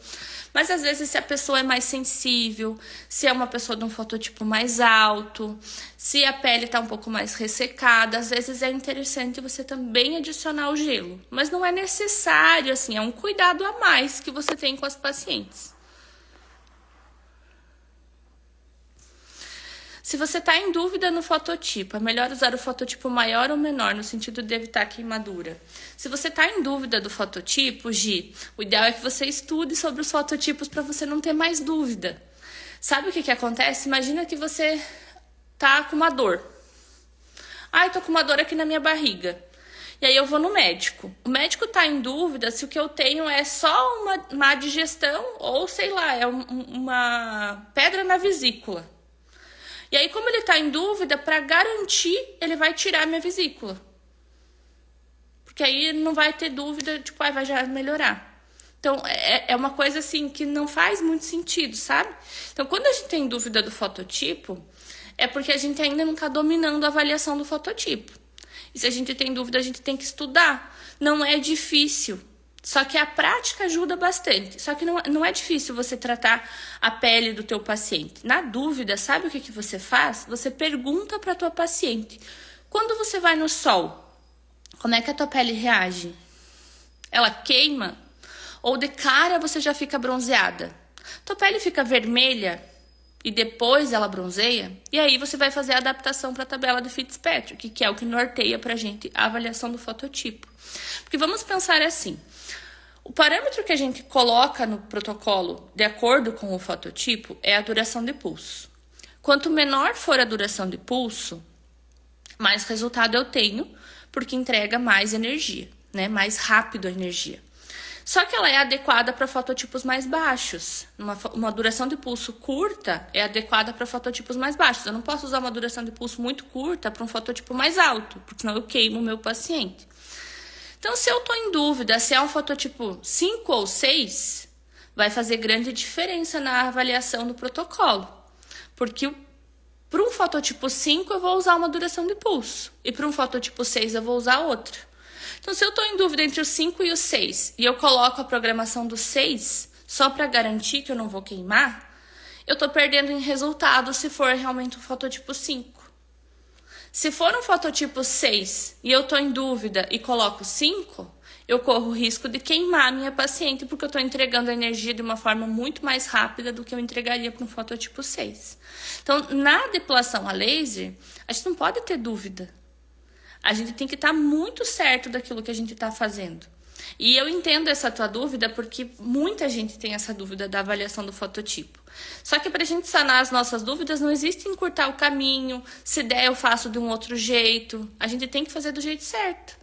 Mas, às vezes, se a pessoa é mais sensível, se é uma pessoa de um fototipo mais alto, se a pele está um pouco mais ressecada, às vezes é interessante você também adicionar o gelo. Mas não é necessário, assim, é um cuidado a mais que você tem com as pacientes. Se você está em dúvida no fototipo, é melhor usar o fototipo maior ou menor, no sentido de evitar queimadura? Se você está em dúvida do fototipo, Gi, o ideal é que você estude sobre os fototipos para você não ter mais dúvida. Sabe o que acontece? Imagina que você tá com uma dor. Ai, tô com uma dor aqui na minha barriga. E aí eu vou no médico. O médico tá em dúvida se o que eu tenho é só uma má digestão ou, sei lá, é uma pedra na vesícula. E aí, como ele tá em dúvida, para garantir, ele vai tirar minha vesícula. Porque aí não vai ter dúvida, tipo, vai já melhorar. Então, é uma coisa assim que não faz muito sentido, sabe? Então, quando a gente tem dúvida do fototipo, é porque a gente ainda não tá dominando a avaliação do fototipo. E se a gente tem dúvida, a gente tem que estudar. Não é difícil. Só que a prática ajuda bastante. Só que não é difícil você tratar a pele do teu paciente. Na dúvida, sabe o que você faz? Você pergunta para a tua paciente. Quando você vai no sol, como é que a tua pele reage? Ela queima? Ou de cara você já fica bronzeada? Tua pele fica vermelha e depois ela bronzeia? E aí você vai fazer a adaptação para a tabela do Fitzpatrick, que é o que norteia pra gente a avaliação do fototipo. Porque vamos pensar assim, o parâmetro que a gente coloca no protocolo, de acordo com o fototipo, é a duração de pulso. Quanto menor for a duração de pulso, mais resultado eu tenho, porque entrega mais energia, né? Mais rápido a energia. Só que ela é adequada para fototipos mais baixos. Uma duração de pulso curta é adequada para fototipos mais baixos. Eu não posso usar uma duração de pulso muito curta para um fototipo mais alto, porque senão eu queimo o meu paciente. Então, se eu estou em dúvida se é um fototipo 5 ou 6, vai fazer grande diferença na avaliação do protocolo. Porque para um fototipo 5 eu vou usar uma duração de pulso. E para um fototipo 6 eu vou usar outra. Então, se eu estou em dúvida entre o 5 e o 6 e eu coloco a programação do 6 só para garantir que eu não vou queimar, eu estou perdendo em resultado se for realmente um fototipo 5. Se for um fototipo 6 e eu estou em dúvida e coloco 5, eu corro o risco de queimar a minha paciente porque eu estou entregando a energia de uma forma muito mais rápida do que eu entregaria para um fototipo 6. Então, na depilação a laser, a gente não pode ter dúvida. A gente tem que estar muito certo daquilo que a gente está fazendo. E eu entendo essa tua dúvida porque muita gente tem essa dúvida da avaliação do fototipo. Só que para a gente sanar as nossas dúvidas, não existe encurtar o caminho, se der eu faço de um outro jeito. A gente tem que fazer do jeito certo.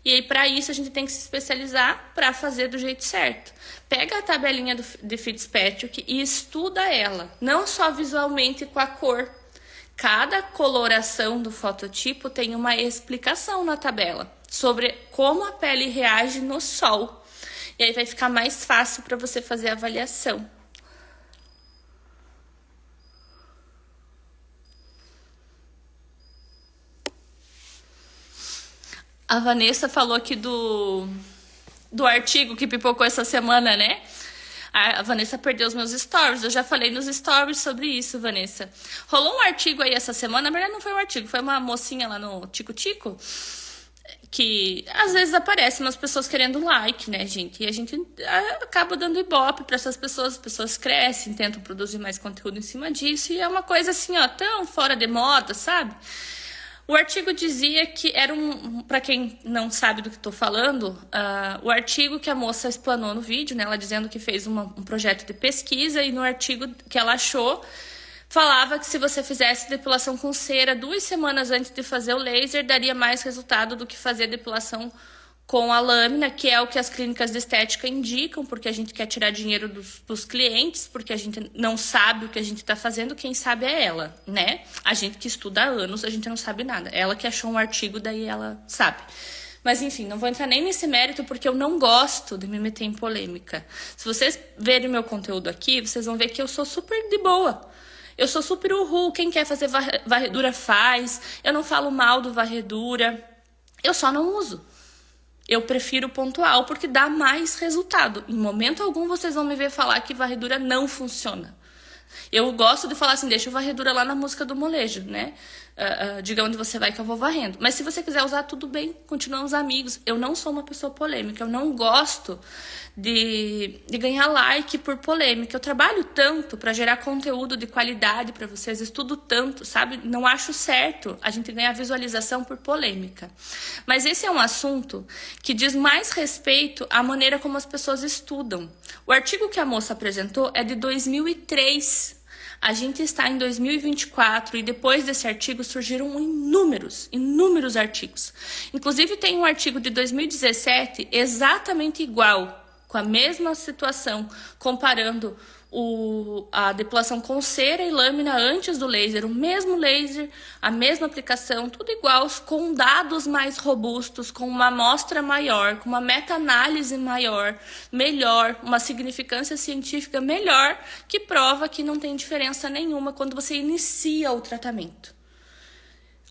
E aí, para isso, a gente tem que se especializar para fazer do jeito certo. Pega a tabelinha de Fitzpatrick e estuda ela, não só visualmente com a cor. Cada coloração do fototipo tem uma explicação na tabela sobre como a pele reage no sol. E aí vai ficar mais fácil para você fazer a avaliação. A Vanessa falou aqui do artigo que pipocou essa semana, né? A Vanessa perdeu os meus stories. Eu já falei nos stories sobre isso, Vanessa. Rolou um artigo aí essa semana. Na verdade, não foi um artigo. Foi uma mocinha lá no Tico Tico. Que às vezes aparece umas pessoas querendo like, né, gente? E a gente acaba dando ibope para essas pessoas. As pessoas crescem, tentam produzir mais conteúdo em cima disso. E é uma coisa assim, ó, tão fora de moda, sabe? O artigo dizia que era para quem não sabe do que estou falando, o artigo que a moça explanou no vídeo, né, ela dizendo que fez um projeto de pesquisa e no artigo que ela achou, falava que se você fizesse depilação com cera 2 semanas antes de fazer o laser, daria mais resultado do que fazer depilação com a lâmina, que é o que as clínicas de estética indicam, porque a gente quer tirar dinheiro dos clientes, porque a gente não sabe o que a gente está fazendo, quem sabe é ela, né? A gente que estuda há anos, a gente não sabe nada. Ela que achou um artigo, daí ela sabe. Mas enfim, não vou entrar nem nesse mérito, porque eu não gosto de me meter em polêmica. Se vocês verem meu conteúdo aqui, vocês vão ver que eu sou super de boa. Eu sou super uhul, quem quer fazer varredura faz, eu não falo mal do varredura, eu só não uso. Eu prefiro pontual porque dá mais resultado. Em momento algum vocês vão me ver falar que varredura não funciona. Eu gosto de falar assim, deixa o varredura lá na música do molejo, né? Diga onde você vai que eu vou varrendo. Mas se você quiser usar, tudo bem, continuamos amigos. Eu não sou uma pessoa polêmica, eu não gosto de ganhar like por polêmica. Eu trabalho tanto para gerar conteúdo de qualidade para vocês, estudo tanto, sabe? Não acho certo a gente ganhar visualização por polêmica. Mas esse é um assunto que diz mais respeito à maneira como as pessoas estudam. O artigo que a moça apresentou é de 2003. A gente está em 2024 e depois desse artigo surgiram inúmeros artigos. Inclusive tem um artigo de 2017 exatamente igual, com a mesma situação, comparando a depilação com cera e lâmina antes do laser, o mesmo laser, a mesma aplicação, tudo igual, com dados mais robustos, com uma amostra maior, com uma meta-análise maior, melhor, uma significância científica melhor, que prova que não tem diferença nenhuma quando você inicia o tratamento.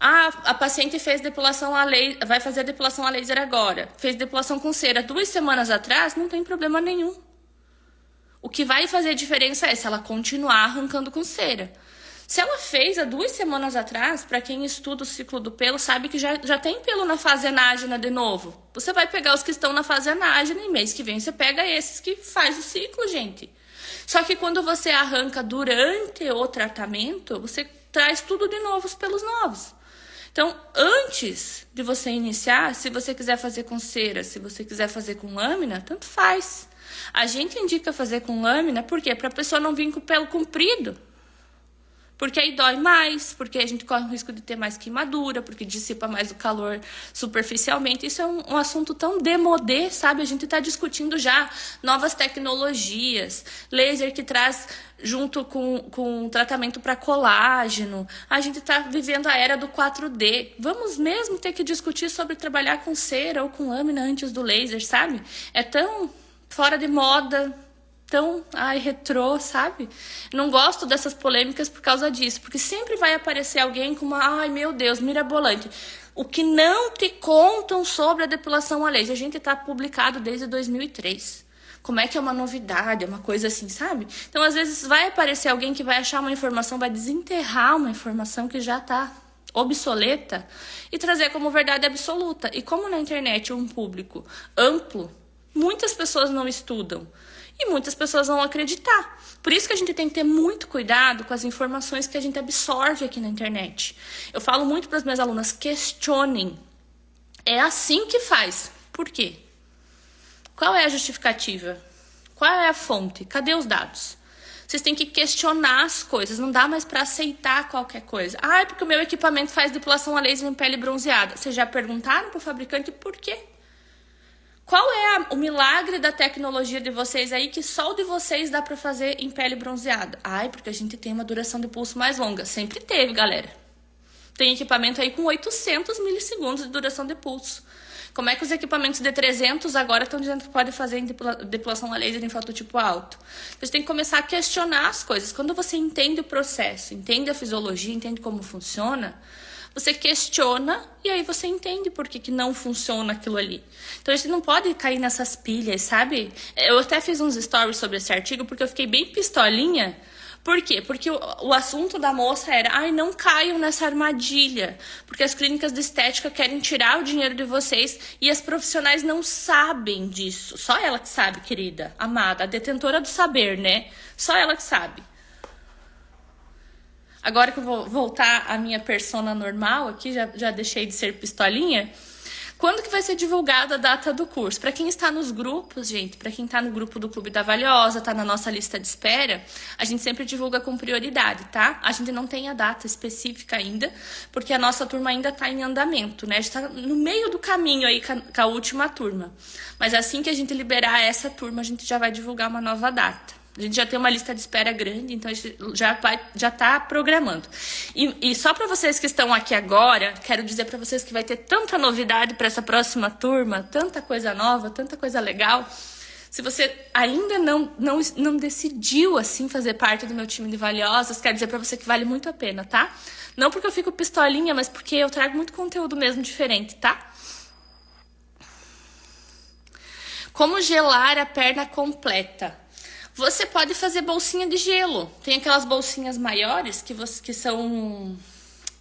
Ah, a paciente fez depilação a laser, vai fazer depilação a laser agora. Fez depilação com cera 2 semanas atrás, não tem problema nenhum. O que vai fazer diferença é se ela continuar arrancando com cera. Se ela fez há 2 semanas atrás, para quem estuda o ciclo do pelo, sabe que já tem pelo na fase anágena de novo. Você vai pegar os que estão na fase anágena e mês que vem você pega esses que faz o ciclo, gente. Só que quando você arranca durante o tratamento, você traz tudo de novo, os pelos novos. Então, antes de você iniciar, se você quiser fazer com cera, se você quiser fazer com lâmina, tanto faz. A gente indica fazer com lâmina, por quê? Para a pessoa não vir com o pelo comprido. Porque aí dói mais, porque a gente corre o risco de ter mais queimadura, porque dissipa mais o calor superficialmente. Isso é um assunto tão demodé, sabe? A gente está discutindo já novas tecnologias, laser que traz junto com tratamento para colágeno. A gente está vivendo a era do 4D. Vamos mesmo ter que discutir sobre trabalhar com cera ou com lâmina antes do laser, sabe? É tão fora de moda, tão, retrô, sabe? Não gosto dessas polêmicas por causa disso, porque sempre vai aparecer alguém com uma, ai meu Deus, mirabolante. O que não te contam sobre a depilação a laser? A gente tá publicado desde 2003. Como é que é uma novidade, é uma coisa assim, sabe? Então, às vezes, vai aparecer alguém que vai achar uma informação, vai desenterrar uma informação que já tá obsoleta e trazer como verdade absoluta. E como na internet é um público amplo, muitas pessoas não estudam. E muitas pessoas vão acreditar. Por isso que a gente tem que ter muito cuidado com as informações que a gente absorve aqui na internet. Eu falo muito para as minhas alunas, questionem. É assim que faz. Por quê? Qual é a justificativa? Qual é a fonte? Cadê os dados? Vocês têm que questionar as coisas. Não dá mais para aceitar qualquer coisa. Ah, é porque o meu equipamento faz depilação a laser em pele bronzeada. Vocês já perguntaram para o fabricante por quê? Qual é o milagre da tecnologia de vocês aí que só o de vocês dá pra fazer em pele bronzeada? Ai, porque a gente tem uma duração de pulso mais longa. Sempre teve, galera. Tem equipamento aí com 800 milissegundos de duração de pulso. Como é que os equipamentos de 300 agora estão dizendo que pode fazer depilação a laser em fototipo alto? Você tem que começar a questionar as coisas. Quando você entende o processo, entende a fisiologia, entende como funciona, você questiona e aí você entende por que não funciona aquilo ali. Então a gente não pode cair nessas pilhas, sabe? Eu até fiz uns stories sobre esse artigo porque eu fiquei bem pistolinha. Por quê? Porque o assunto da moça era, não caiam nessa armadilha, porque as clínicas de estética querem tirar o dinheiro de vocês e as profissionais não sabem disso. Só ela que sabe, querida, amada, a detentora do saber, né? Só ela que sabe. Agora que eu vou voltar à minha persona normal aqui, já deixei de ser pistolinha. Quando que vai ser divulgada a data do curso? Para quem está nos grupos, gente, para quem está no grupo do Clube da Valiosa, está na nossa lista de espera, a gente sempre divulga com prioridade, tá? A gente não tem a data específica ainda, porque a nossa turma ainda está em andamento, né? A gente está no meio do caminho aí com a última turma. Mas assim que a gente liberar essa turma, a gente já vai divulgar uma nova data. A gente já tem uma lista de espera grande, então a gente já tá programando. E só para vocês que estão aqui agora, quero dizer para vocês que vai ter tanta novidade para essa próxima turma, tanta coisa nova, tanta coisa legal. Se você ainda não decidiu assim fazer parte do meu time de valiosas, quero dizer para você que vale muito a pena, tá? Não porque eu fico pistolinha, mas porque eu trago muito conteúdo mesmo diferente, tá? Como gelar a perna completa? Você pode fazer bolsinha de gelo. Tem aquelas bolsinhas maiores que são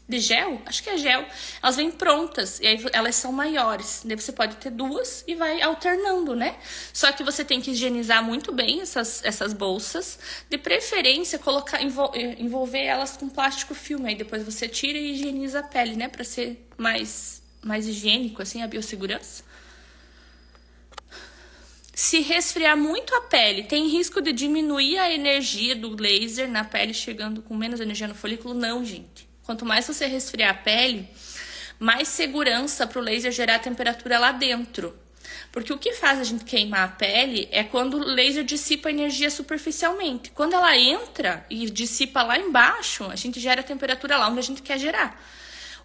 de gel, acho que é gel. Elas vêm prontas e aí elas são maiores. Daí você pode ter duas e vai alternando, né? Só que você tem que higienizar muito bem essas bolsas. De preferência, envolver elas com plástico filme. Aí depois você tira e higieniza a pele, né? Pra ser mais higiênico, assim, a biossegurança. Se resfriar muito a pele, tem risco de diminuir a energia do laser na pele, chegando com menos energia no folículo? Não, gente. Quanto mais você resfriar a pele, mais segurança para o laser gerar temperatura lá dentro. Porque o que faz a gente queimar a pele é quando o laser dissipa a energia superficialmente. Quando ela entra e dissipa lá embaixo, a gente gera temperatura lá onde a gente quer gerar.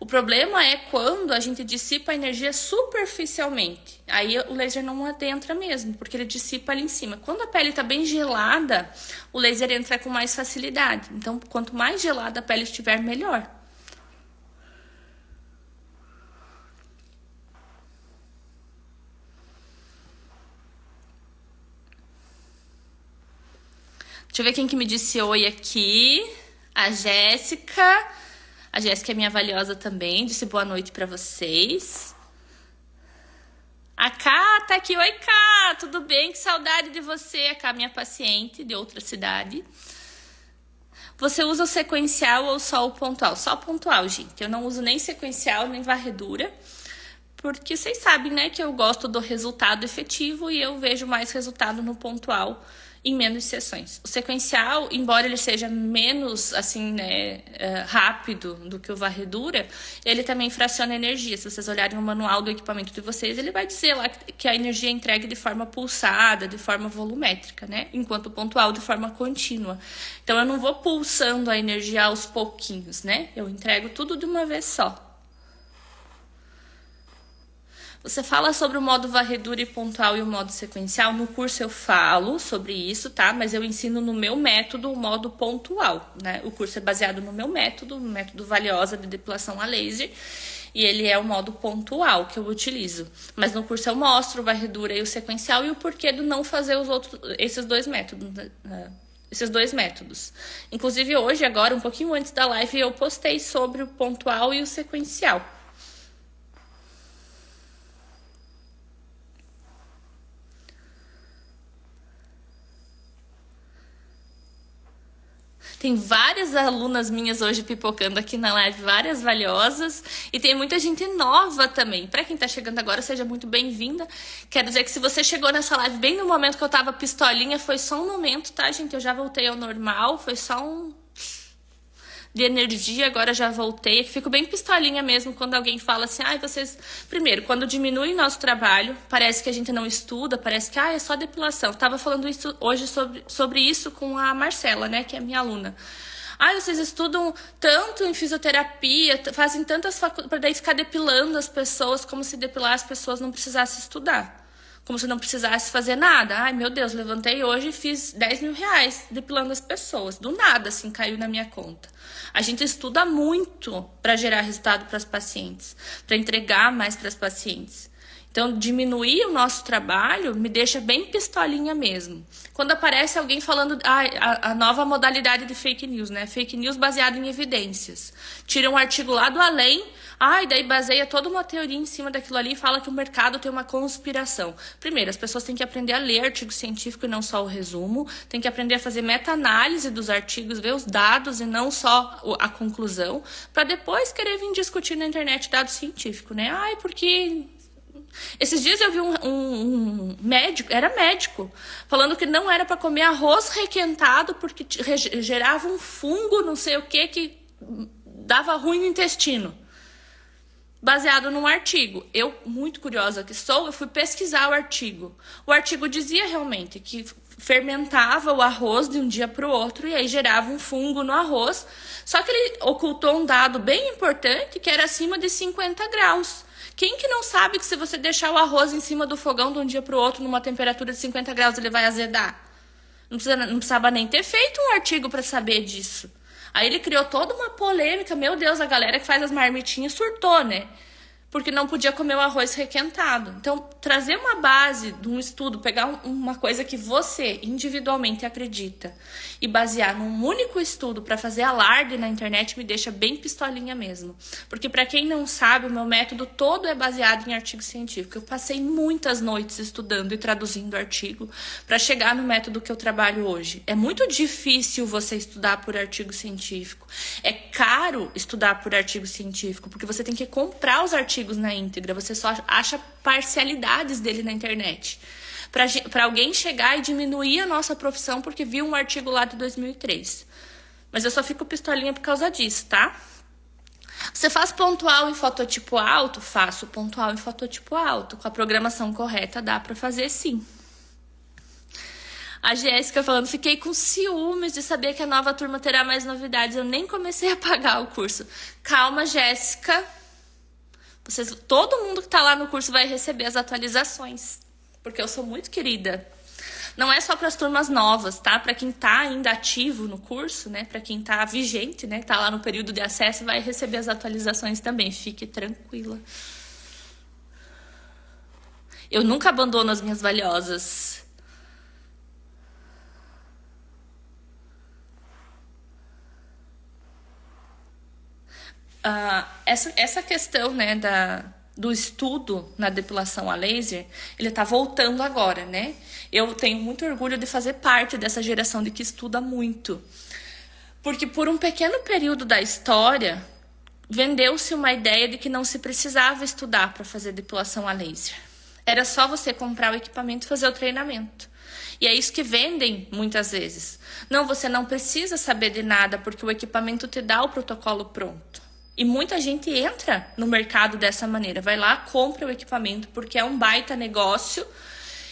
O problema é quando a gente dissipa a energia superficialmente. Aí o laser não adentra mesmo, porque ele dissipa ali em cima. Quando a pele está bem gelada, o laser entra com mais facilidade. Então, quanto mais gelada a pele estiver, melhor. Deixa eu ver quem que me disse oi aqui. A Jéssica. A Jéssica é minha valiosa também. Disse boa noite pra vocês. A Ká tá aqui. Oi, Ká. Tudo bem? Que saudade de você. A Ká, minha paciente de outra cidade. Você usa o sequencial ou só o pontual? Só o pontual, gente. Eu não uso nem sequencial, nem varredura. Porque vocês sabem, né, que eu gosto do resultado efetivo e eu vejo mais resultado no pontual em menos sessões. O sequencial, embora ele seja menos, assim, né, rápido do que o varredura, ele também fraciona energia. Se vocês olharem o manual do equipamento de vocês, ele vai dizer lá que a energia é entregue de forma pulsada, de forma volumétrica, né? Enquanto o pontual de forma contínua. Então, eu não vou pulsando a energia aos pouquinhos, né? Eu entrego tudo de uma vez só. Você fala sobre o modo varredura e pontual e o modo sequencial. No curso eu falo sobre isso, tá? Mas eu ensino no meu método o modo pontual, né? O curso é baseado no meu método, o método Valiosa de depilação a laser. E ele é o modo pontual que eu utilizo. Mas no curso eu mostro o varredura e o sequencial e o porquê de não fazer esses dois métodos, né? Esses dois métodos. Inclusive hoje, agora, um pouquinho antes da live, eu postei sobre o pontual e o sequencial. Tem várias alunas minhas hoje pipocando aqui na live, várias valiosas. E tem muita gente nova também. Pra quem tá chegando agora, seja muito bem-vinda. Quero dizer que se você chegou nessa live bem no momento que eu tava pistolinha, foi só um momento, tá, gente? Eu já voltei ao normal, foi só um de energia, agora já voltei. Fico bem pistolinha mesmo quando alguém fala assim, ai, vocês... Primeiro, quando diminui nosso trabalho, parece que a gente não estuda, parece que, é só depilação. Tava falando isso hoje sobre isso com a Marcela, né, que é minha aluna. Vocês estudam tanto em fisioterapia, fazem tantas faculdades, para daí ficar depilando as pessoas, como se depilar as pessoas não precisasse estudar. Como se não precisasse fazer nada. Ai, meu Deus, levantei hoje e fiz 10 mil reais depilando as pessoas. Do nada, assim, caiu na minha conta. A gente estuda muito para gerar resultado para as pacientes, para entregar mais para as pacientes. Então, diminuir o nosso trabalho me deixa bem pistolinha mesmo. Quando aparece alguém falando a nova modalidade de fake news, né? Fake news baseado em evidências. Tira um artigo lá do além, daí baseia toda uma teoria em cima daquilo ali e fala que o mercado tem uma conspiração. Primeiro, as pessoas têm que aprender a ler artigo científico e não só o resumo. Tem que aprender a fazer meta-análise dos artigos, ver os dados e não só a conclusão, para depois querer vir discutir na internet dado científico, né? Porque... Esses dias eu vi um médico, era médico, falando que não era para comer arroz requentado porque gerava um fungo, não sei o que dava ruim no intestino. Baseado num artigo. Eu, muito curiosa que sou, eu fui pesquisar o artigo. O artigo dizia realmente que fermentava o arroz de um dia para o outro e aí gerava um fungo no arroz. Só que ele ocultou um dado bem importante que era acima de 50 graus. Quem que não sabe que se você deixar o arroz em cima do fogão de um dia para o outro numa temperatura de 50 graus ele vai azedar? Não precisava nem ter feito um artigo para saber disso. Aí ele criou toda uma polêmica. Meu Deus, a galera que faz as marmitinhas surtou, né? Porque não podia comer o arroz requentado. Então, trazer uma base de um estudo, pegar uma coisa que você individualmente acredita e basear num único estudo para fazer alarde na internet me deixa bem pistolinha mesmo. Porque para quem não sabe, o meu método todo é baseado em artigo científico. Eu passei muitas noites estudando e traduzindo artigo para chegar no método que eu trabalho hoje. É muito difícil você estudar por artigo científico. É caro estudar por artigo científico, porque você tem que comprar os artigos na íntegra, você só acha parcialidades dele na internet. Para alguém chegar e diminuir a nossa profissão porque viu um artigo lá de 2003. Mas eu só fico pistolinha por causa disso, tá? Você faz pontual em fototipo alto? Faço pontual em fototipo alto. Com a programação correta dá para fazer sim. A Jéssica falando, fiquei com ciúmes de saber que a nova turma terá mais novidades. Eu nem comecei a pagar o curso. Calma, Jéssica. Todo mundo que tá lá no curso vai receber as atualizações, porque eu sou muito querida. Não é só para as turmas novas, tá? Para quem tá ainda ativo no curso, né? Para quem tá vigente, né? Tá lá no período de acesso, vai receber as atualizações também. Fique tranquila. Eu nunca abandono as minhas valiosas. essa questão, né, do estudo na depilação a laser, ele tá voltando agora, né? Eu tenho muito orgulho de fazer parte dessa geração de que estuda muito. Porque por um pequeno período da história, vendeu-se uma ideia de que não se precisava estudar para fazer depilação a laser. Era só você comprar o equipamento e fazer o treinamento. E é isso que vendem muitas vezes. Não, você não precisa saber de nada porque o equipamento te dá o protocolo pronto. E muita gente entra no mercado dessa maneira. Vai lá, compra o equipamento porque é um baita negócio.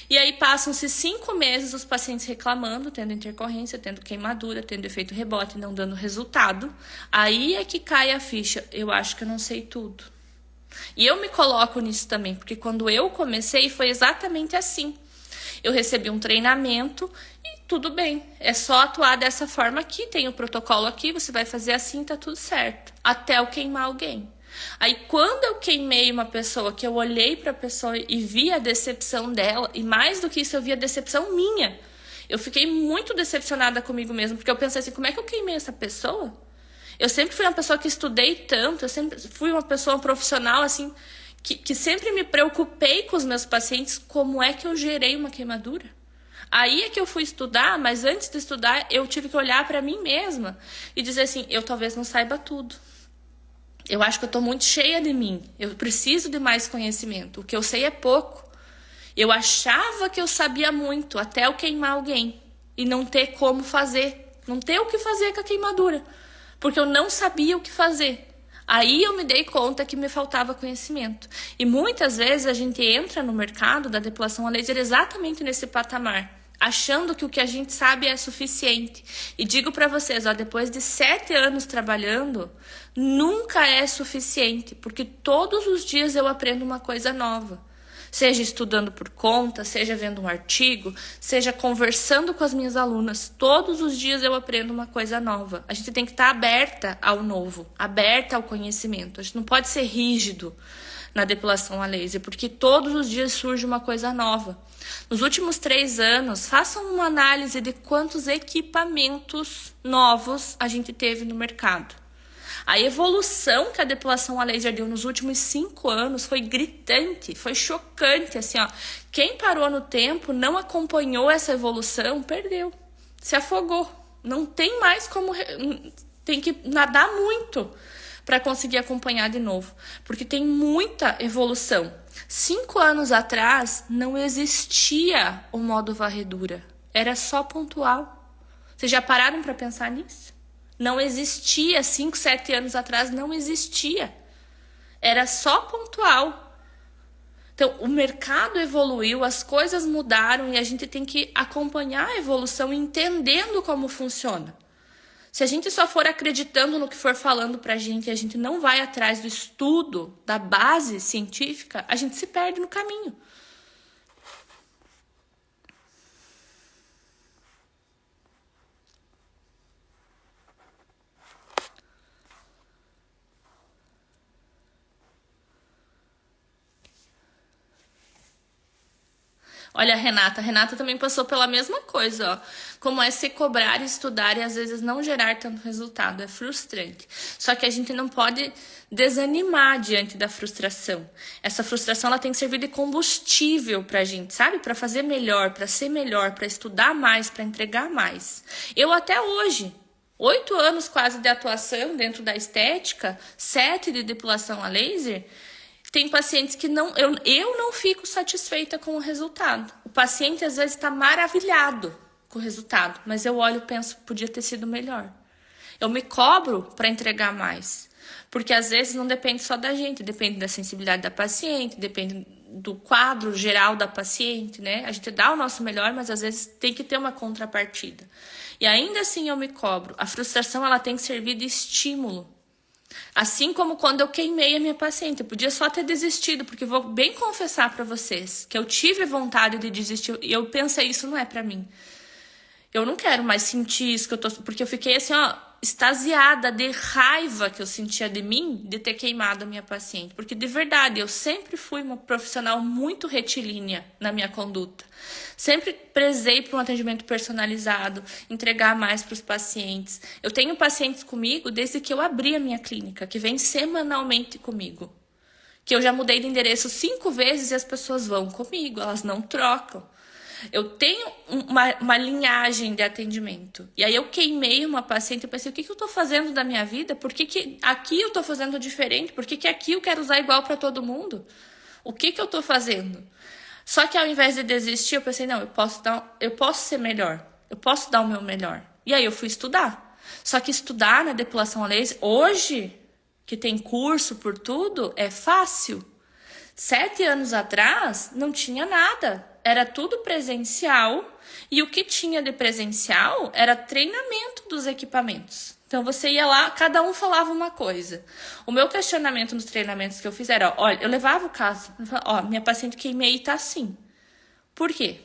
E aí passam-se 5 meses os pacientes reclamando, tendo intercorrência, tendo queimadura, tendo efeito rebote, não dando resultado. Aí é que cai a ficha. Eu acho que eu não sei tudo. E eu me coloco nisso também, porque quando eu comecei foi exatamente assim. Eu recebi um treinamento e tudo bem. É só atuar dessa forma aqui, tem o protocolo aqui, você vai fazer assim, tá tudo certo. Até eu queimar alguém. Aí quando eu queimei uma pessoa, que eu olhei para a pessoa e vi a decepção dela, e mais do que isso eu vi a decepção minha. Eu fiquei muito decepcionada comigo mesma, porque eu pensei assim, como é que eu queimei essa pessoa? Eu sempre fui uma pessoa que estudei tanto, eu sempre fui uma pessoa profissional assim, que sempre me preocupei com os meus pacientes, como é que eu gerei uma queimadura? Aí é que eu fui estudar, mas antes de estudar eu tive que olhar para mim mesma e dizer assim, eu talvez não saiba tudo. Eu acho que eu tô muito cheia de mim. Eu preciso de mais conhecimento. O que eu sei é pouco. Eu achava que eu sabia muito até eu queimar alguém e não ter como fazer. Não ter o que fazer com a queimadura. Porque eu não sabia o que fazer. Aí eu me dei conta que me faltava conhecimento. E muitas vezes a gente entra no mercado da depilação a laser exatamente nesse patamar, achando que o que a gente sabe é suficiente. E digo para vocês, ó, depois de 7 anos trabalhando, nunca é suficiente, porque todos os dias eu aprendo uma coisa nova. Seja estudando por conta, seja vendo um artigo, seja conversando com as minhas alunas. Todos os dias eu aprendo uma coisa nova. A gente tem que estar aberta ao novo, aberta ao conhecimento. A gente não pode ser rígido na depilação a laser, porque todos os dias surge uma coisa nova. Nos últimos 3 anos, façam uma análise de quantos equipamentos novos a gente teve no mercado. A evolução que a depilação a laser deu nos últimos 5 anos foi gritante, foi chocante, assim, ó. Quem parou no tempo, não acompanhou essa evolução, perdeu, se afogou. Não tem mais como, tem que nadar muito para conseguir acompanhar de novo, porque tem muita evolução. 5 anos atrás, não existia o modo varredura, era só pontual. Vocês já pararam para pensar nisso? Não existia, 5, 7 anos atrás não existia. Era só pontual. Então, o mercado evoluiu, as coisas mudaram e a gente tem que acompanhar a evolução entendendo como funciona. Se a gente só for acreditando no que for falando pra gente e a gente não vai atrás do estudo, da base científica, a gente se perde no caminho. Olha, a Renata também passou pela mesma coisa, ó. Como é se cobrar, estudar e às vezes não gerar tanto resultado. É frustrante. Só que a gente não pode desanimar diante da frustração. Essa frustração ela tem que servir de combustível pra gente, sabe? Pra fazer melhor, pra ser melhor, pra estudar mais, pra entregar mais. Eu até hoje, 8 anos quase de atuação dentro da estética, 7 de depilação a laser. Tem pacientes que eu não fico satisfeita com o resultado. O paciente às vezes está maravilhado com o resultado, mas eu olho e penso, podia ter sido melhor. Eu me cobro para entregar mais, porque às vezes não depende só da gente, depende da sensibilidade da paciente, depende do quadro geral da paciente, né? A gente dá o nosso melhor, mas às vezes tem que ter uma contrapartida. E ainda assim eu me cobro. A frustração ela tem que servir de estímulo. Assim como quando eu queimei a minha paciente, eu podia só ter desistido, porque vou bem confessar para vocês que eu tive vontade de desistir e eu pensei, isso não é para mim. Eu não quero mais sentir isso que eu tô, porque eu fiquei assim, ó, extasiada de raiva que eu sentia de mim de ter queimado a minha paciente. Porque, de verdade, eu sempre fui uma profissional muito retilínea na minha conduta. Sempre prezei por um atendimento personalizado, entregar mais para os pacientes. Eu tenho pacientes comigo desde que eu abri a minha clínica, que vem semanalmente comigo. Que eu já mudei de endereço 5 vezes e as pessoas vão comigo, elas não trocam. Eu tenho uma linhagem de atendimento. E aí eu queimei uma paciente e pensei, o que eu tô fazendo da minha vida? Por que aqui eu tô fazendo diferente? Por que aqui eu quero usar igual para todo mundo? O que eu tô fazendo? Só que ao invés de desistir, eu pensei, não, eu posso ser melhor. Eu posso dar o meu melhor. E aí eu fui estudar. Só que estudar na depilação a laser, hoje, que tem curso por tudo, é fácil. 7 anos atrás, não tinha nada. Era tudo presencial. E o que tinha de presencial era treinamento dos equipamentos. Então, você ia lá, cada um falava uma coisa. O meu questionamento nos treinamentos que eu fiz era, olha, eu levava o caso. Eu falava, minha paciente queimei e tá assim. Por quê?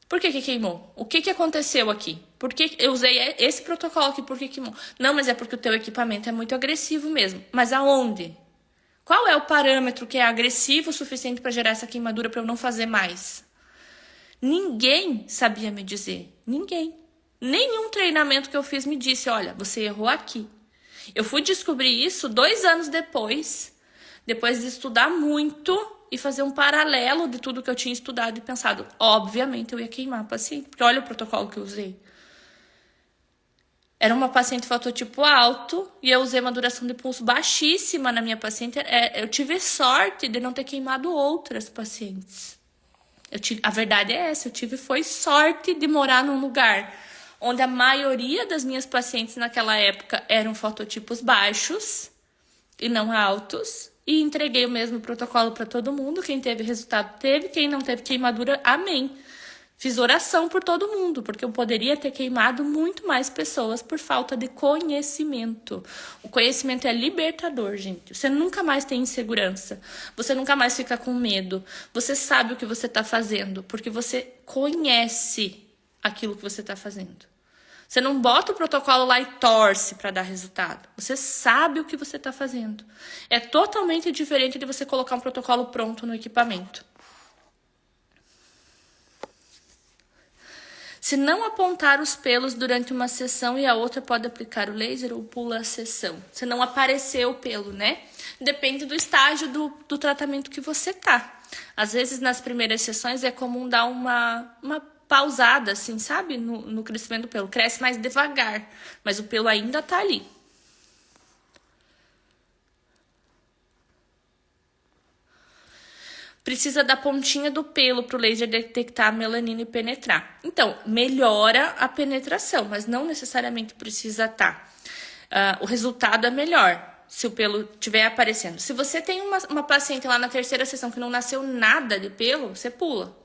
Por que queimou? O que aconteceu aqui? Por que eu usei esse protocolo aqui? Por que queimou? Não, mas é porque o teu equipamento é muito agressivo mesmo. Mas aonde? Qual é o parâmetro que é agressivo o suficiente para gerar essa queimadura para eu não fazer mais? Ninguém sabia me dizer. Ninguém. Nenhum treinamento que eu fiz me disse, olha, você errou aqui. Eu fui descobrir isso 2 anos depois de estudar muito e fazer um paralelo de tudo que eu tinha estudado e pensado. Obviamente eu ia queimar a paciente, porque olha o protocolo que eu usei. Era uma paciente fototipo alto e eu usei uma duração de pulso baixíssima na minha paciente. Eu tive sorte de não ter queimado outras pacientes. A verdade é essa, foi sorte de morar num lugar onde a maioria das minhas pacientes naquela época eram fototipos baixos e não altos. E entreguei o mesmo protocolo para todo mundo. Quem teve resultado teve, quem não teve queimadura, amém. Fiz oração por todo mundo, porque eu poderia ter queimado muito mais pessoas por falta de conhecimento. O conhecimento é libertador, gente. Você nunca mais tem insegurança. Você nunca mais fica com medo. Você sabe o que você está fazendo, porque você conhece aquilo que você está fazendo. Você não bota o protocolo lá e torce para dar resultado. Você sabe o que você está fazendo. É totalmente diferente de você colocar um protocolo pronto no equipamento. Se não apontar os pelos durante uma sessão e a outra pode aplicar o laser ou pula a sessão. Se não aparecer o pelo, né? Depende do estágio do tratamento que você tá. Às vezes, nas primeiras sessões, é comum dar uma pausada, assim, sabe? No crescimento do pelo. Cresce mais devagar, mas o pelo ainda tá ali. Precisa da pontinha do pelo para o laser detectar a melanina e penetrar. Então, melhora a penetração, mas não necessariamente precisa estar. O resultado é melhor se o pelo estiver aparecendo. Se você tem uma paciente lá na 3ª sessão que não nasceu nada de pelo, você pula.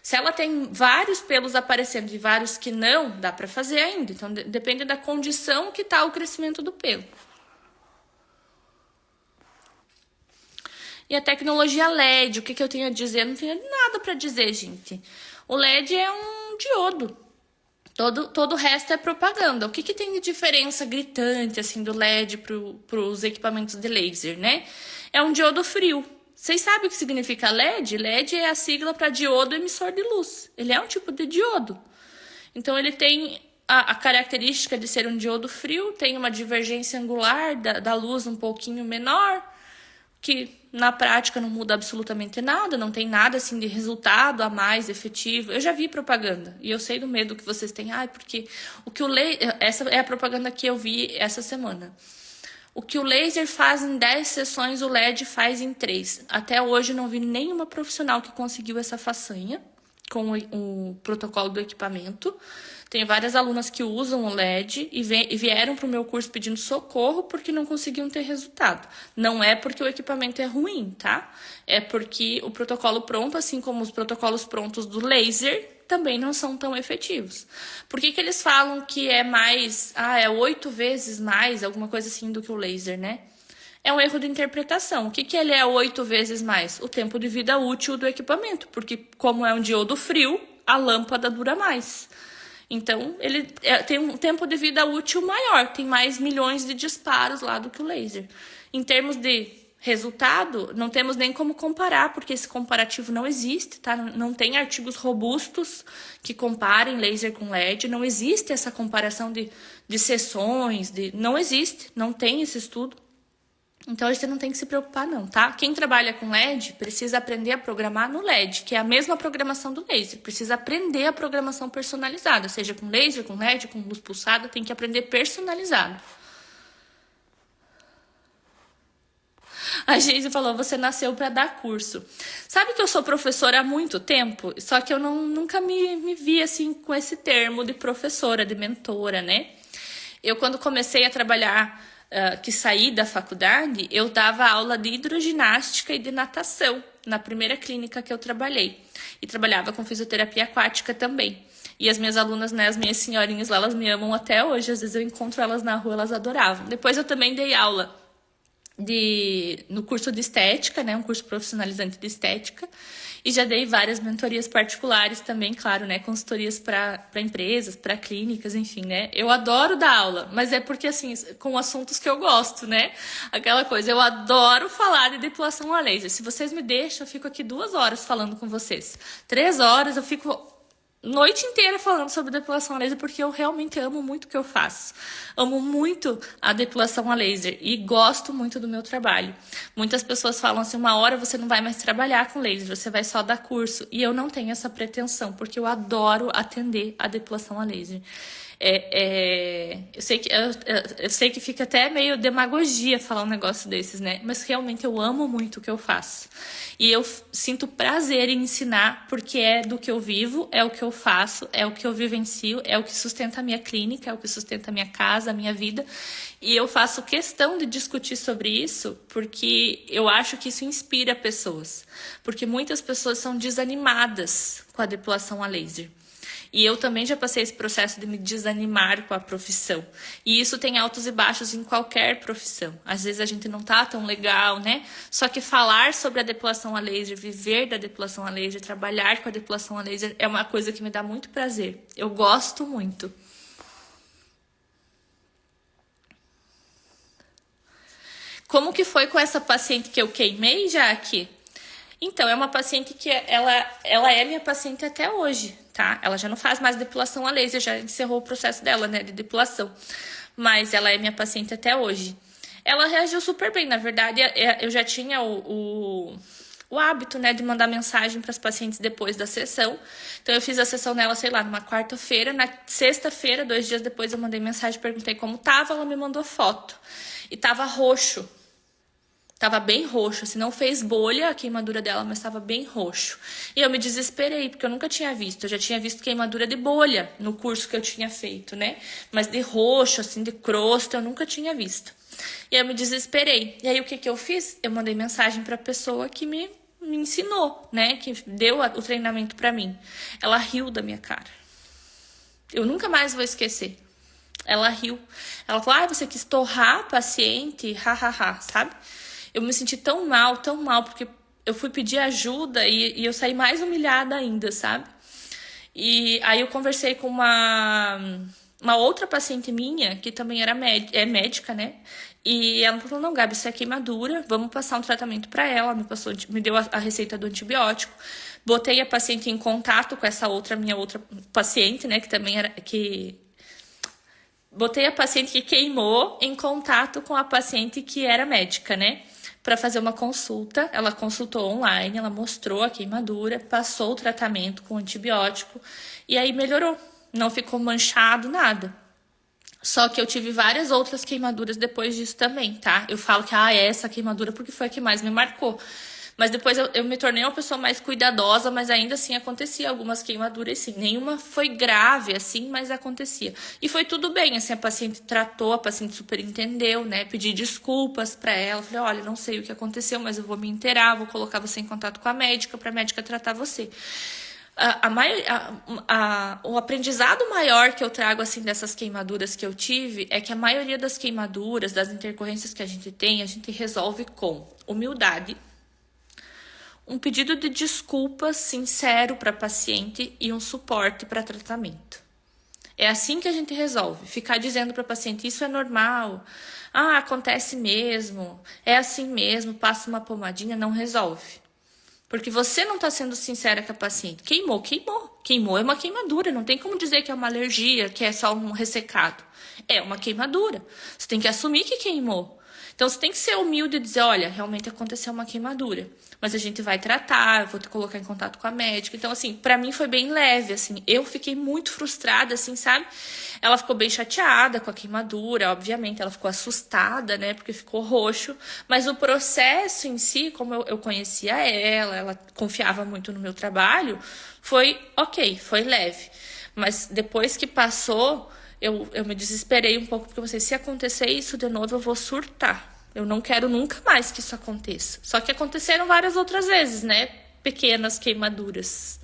Se ela tem vários pelos aparecendo e vários que não, dá para fazer ainda. Então, depende da condição que está o crescimento do pelo. E a tecnologia LED, o que eu tenho a dizer? Não tenho nada para dizer, gente. O LED é um diodo. Todo o resto é propaganda. O que tem de diferença gritante assim do LED para os equipamentos de laser, né? É um diodo frio. Vocês sabem o que significa LED? LED é a sigla para diodo emissor de luz. Ele é um tipo de diodo. Então, ele tem a característica de ser um diodo frio, tem uma divergência angular da luz um pouquinho menor, que na prática não muda absolutamente nada, não tem nada assim de resultado a mais efetivo. Eu já vi propaganda e eu sei do medo que vocês têm. Porque essa é a propaganda que eu vi essa semana. O que o laser faz em 10 sessões, o LED faz em 3. Até hoje não vi nenhuma profissional que conseguiu essa façanha com o protocolo do equipamento. Tem várias alunas que usam o LED e vieram para o meu curso pedindo socorro porque não conseguiam ter resultado. Não é porque o equipamento é ruim, tá? É porque o protocolo pronto, assim como os protocolos prontos do laser, também não são tão efetivos. Por que eles falam que é mais... é 8 vezes mais, alguma coisa assim, do que o laser, né? É um erro de interpretação. O que ele é 8 vezes mais? O tempo de vida útil do equipamento. Porque como é um diodo frio, a lâmpada dura mais. Então, ele tem um tempo de vida útil maior, tem mais milhões de disparos lá do que o laser. Em termos de resultado, não temos nem como comparar, porque esse comparativo não existe, tá? Não tem artigos robustos que comparem laser com LED, não existe essa comparação de sessões, não existe, não tem esse estudo. Então, você não tem que se preocupar não, tá? Quem trabalha com LED precisa aprender a programar no LED, que é a mesma programação do laser. Precisa aprender a programação personalizada, seja com laser, com LED, com luz pulsada, tem que aprender personalizado. A Geise falou, você nasceu para dar curso. Sabe que eu sou professora há muito tempo, só que eu nunca me vi assim com esse termo de professora, de mentora, né? Eu, quando comecei a trabalhar, que saí da faculdade, eu dava aula de hidroginástica e de natação na primeira clínica que eu trabalhei. E trabalhava com fisioterapia aquática também. E as minhas alunas, né, as minhas senhorinhas lá, elas me amam até hoje. Às vezes eu encontro elas na rua, elas adoravam. Depois eu também dei aula no curso de estética, né, um curso profissionalizante de estética, e já dei várias mentorias particulares também, claro, né, consultorias para empresas, para clínicas, enfim, né. Eu adoro dar aula, mas é porque, assim, com assuntos que eu gosto, né, aquela coisa, eu adoro falar de depilação a laser. Se vocês me deixam, eu fico aqui 2 horas falando com vocês. 3 horas eu fico noite inteira falando sobre depilação a laser, porque eu realmente amo muito o que eu faço. Amo muito a depilação a laser e gosto muito do meu trabalho. Muitas pessoas falam assim, 1 hora você não vai mais trabalhar com laser, você vai só dar curso. E eu não tenho essa pretensão, porque eu adoro atender a depilação a laser. Eu sei que fica até meio demagogia falar um negócio desses, né? Mas realmente eu amo muito o que eu faço. E eu sinto prazer em ensinar, porque é do que eu vivo, é o que eu faço, é o que eu vivencio, é o que sustenta a minha clínica, é o que sustenta a minha casa, a minha vida. E eu faço questão de discutir sobre isso, porque eu acho que isso inspira pessoas. Porque muitas pessoas são desanimadas com a depilação a laser. E eu também já passei esse processo de me desanimar com a profissão. E isso tem altos e baixos em qualquer profissão. Às vezes a gente não tá tão legal, né? Só que falar sobre a depilação a laser, viver da depilação a laser, trabalhar com a depilação a laser é uma coisa que me dá muito prazer. Eu gosto muito. Como que foi com essa paciente que eu queimei, Jaque? Então, é uma paciente que ela é minha paciente até hoje, tá? Ela já não faz mais depilação a laser, já encerrou o processo dela, né, de depilação. Mas ela é minha paciente até hoje. Ela reagiu super bem, na verdade, eu já tinha o hábito, né, de mandar mensagem para as pacientes depois da sessão. Então, eu fiz a sessão nela, sei lá, numa quarta-feira. Na sexta-feira, 2 dias depois, eu mandei mensagem, perguntei como tava, ela me mandou foto. E tava roxo. Tava bem roxo, assim, não fez bolha a queimadura dela, mas tava bem roxo. E eu me desesperei, porque eu nunca tinha visto. Eu já tinha visto queimadura de bolha no curso que eu tinha feito, né? Mas de roxo, assim, de crosta, eu nunca tinha visto. E aí eu me desesperei. E aí o que eu fiz? Eu mandei mensagem pra pessoa que me ensinou, né? Que deu o treinamento pra mim. Ela riu da minha cara. Eu nunca mais vou esquecer. Ela riu. Ela falou, você quis torrar a paciente, hahaha, sabe? Eu me senti tão mal, porque eu fui pedir ajuda e eu saí mais humilhada ainda, sabe? E aí eu conversei com uma outra paciente minha, que também é médica, né? E ela falou, não, Gabi, isso é queimadura, vamos passar um tratamento para ela. Me deu a receita do antibiótico. Botei a paciente em contato com essa minha outra paciente, né? Que também era... Botei a paciente que queimou em contato com a paciente que era médica, né? Para fazer uma consulta. Ela consultou online, ela mostrou a queimadura, passou o tratamento com antibiótico e aí melhorou. Não ficou manchado, nada. Só que eu tive várias outras queimaduras depois disso também, tá? Eu falo que, é essa queimadura porque foi a que mais me marcou. Mas depois eu me tornei uma pessoa mais cuidadosa, mas ainda assim acontecia algumas queimaduras, sim. Nenhuma foi grave, assim, mas acontecia. E foi tudo bem, assim, a paciente tratou, a paciente super entendeu, né? Pedi desculpas pra ela, falei, olha, não sei o que aconteceu, mas eu vou me inteirar, vou colocar você em contato com a médica, pra médica tratar você. O aprendizado maior que eu trago, assim, dessas queimaduras que eu tive é que a maioria das queimaduras, das intercorrências que a gente resolve com humildade, um pedido de desculpas sincero para paciente e um suporte para tratamento. É assim que a gente resolve. Ficar dizendo para o paciente, isso é normal. Ah, acontece mesmo. É assim mesmo, passa uma pomadinha, não resolve. Porque você não está sendo sincera com a paciente. Queimou, queimou. Queimou é uma queimadura. Não tem como dizer que é uma alergia, que é só um ressecado. É uma queimadura. Você tem que assumir que queimou. Então, você tem que ser humilde e dizer, olha, realmente aconteceu uma queimadura. Mas a gente vai tratar, eu vou te colocar em contato com a médica. Então, assim, pra mim foi bem leve, assim. Eu fiquei muito frustrada, assim, sabe? Ela ficou bem chateada com a queimadura, obviamente. Ela ficou assustada, né? Porque ficou roxo. Mas o processo em si, como eu conhecia ela confiava muito no meu trabalho, foi ok, foi leve. Mas depois que passou... Eu me desesperei um pouco, porque eu pensei, se acontecer isso de novo, eu vou surtar. Eu não quero nunca mais que isso aconteça. Só que aconteceram várias outras vezes, né? Pequenas queimaduras.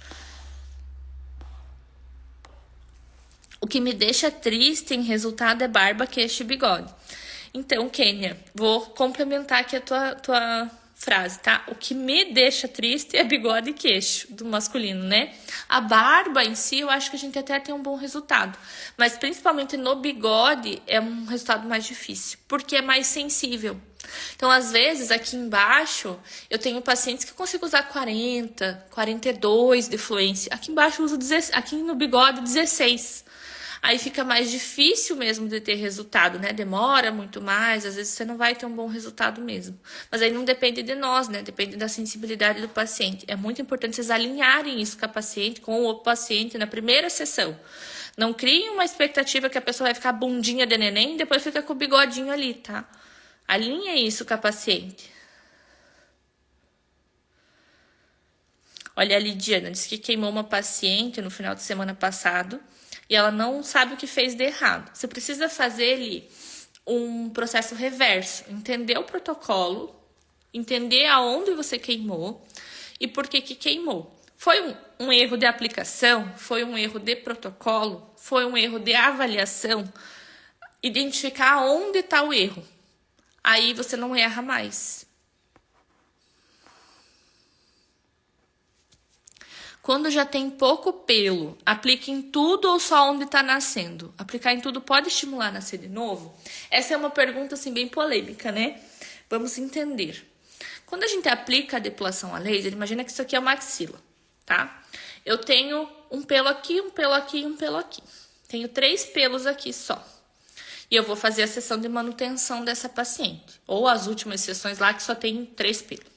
O que me deixa triste em resultado é barba, queixo e bigode. Então, Kênia, vou complementar aqui a tua frase, tá? O que me deixa triste é bigode e queixo do masculino, né? A barba em si, eu acho que a gente até tem um bom resultado. Mas principalmente no bigode é um resultado mais difícil, porque é mais sensível. Então, às vezes, aqui embaixo, eu tenho pacientes que eu consigo usar 40, 42 de fluência. Aqui embaixo eu uso 16, aqui no bigode 16. Aí fica mais difícil mesmo de ter resultado, né? Demora muito mais, às vezes você não vai ter um bom resultado mesmo. Mas aí não depende de nós, né? Depende da sensibilidade do paciente. É muito importante vocês alinharem isso com a paciente, com o paciente na primeira sessão. Não criem uma expectativa que a pessoa vai ficar bundinha de neném e depois fica com o bigodinho ali, tá? Alinha isso com a paciente. Olha, a Lidiana disse que queimou uma paciente no final de semana passado e ela não sabe o que fez de errado. Você precisa fazer ali um processo reverso, entender o protocolo, entender aonde você queimou e por que queimou. Foi um erro de aplicação? Foi um erro de protocolo? Foi um erro de avaliação? Identificar onde está o erro. Aí você não erra mais. Quando já tem pouco pelo, aplique em tudo ou só onde está nascendo? Aplicar em tudo pode estimular a nascer de novo? Essa é uma pergunta assim bem polêmica, né? Vamos entender. Quando a gente aplica a depilação a laser, imagina que isso aqui é uma axila, tá? Eu tenho um pelo aqui, um pelo aqui e um pelo aqui. Tenho 3 pelos aqui só. E eu vou fazer a sessão de manutenção dessa paciente. Ou as últimas sessões lá que só tem 3 pelos.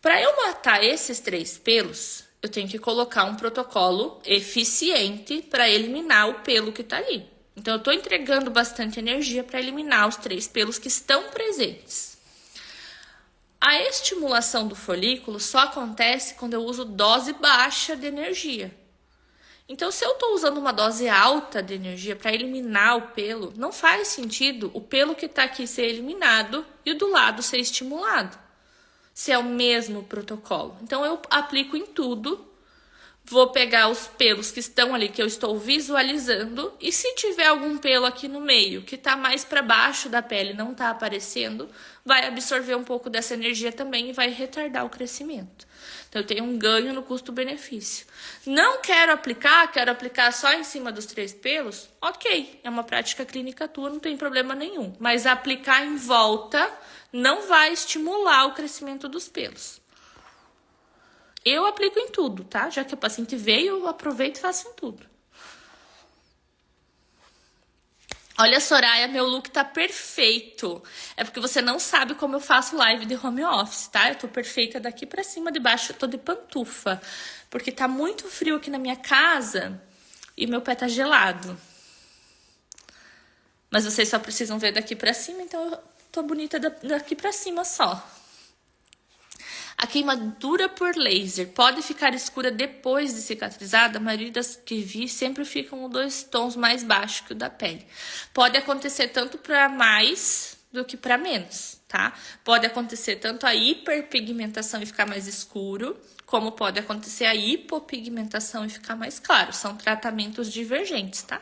Para eu matar esses 3 pelos, eu tenho que colocar um protocolo eficiente para eliminar o pelo que está ali. Então, eu estou entregando bastante energia para eliminar os 3 pelos que estão presentes. A estimulação do folículo só acontece quando eu uso dose baixa de energia. Então, se eu estou usando uma dose alta de energia para eliminar o pelo, não faz sentido o pelo que está aqui ser eliminado e o do lado ser estimulado. Se é o mesmo protocolo. Então, eu aplico em tudo. Vou pegar os pelos que estão ali, que eu estou visualizando. E se tiver algum pelo aqui no meio, que está mais para baixo da pele, não está aparecendo, vai absorver um pouco dessa energia também e vai retardar o crescimento. Então, eu tenho um ganho no custo-benefício. Não quero aplicar só em cima dos 3 pelos? Ok, é uma prática clínica tua, não tem problema nenhum. Mas aplicar em volta não vai estimular o crescimento dos pelos. Eu aplico em tudo, tá? Já que a paciente veio, eu aproveito e faço em tudo. Olha, Soraya, meu look tá perfeito. É porque você não sabe como eu faço live de home office, tá? Eu tô perfeita daqui pra cima, de baixo eu tô de pantufa. Porque tá muito frio aqui na minha casa e meu pé tá gelado. Mas vocês só precisam ver daqui pra cima, então eu tô bonita daqui pra cima só. A queimadura por laser pode ficar escura depois de cicatrizada? A maioria das que vi sempre ficam 2 tons mais baixos que o da pele. Pode acontecer tanto para mais do que para menos, tá? Pode acontecer tanto a hiperpigmentação e ficar mais escuro, como pode acontecer a hipopigmentação e ficar mais claro. São tratamentos divergentes, tá?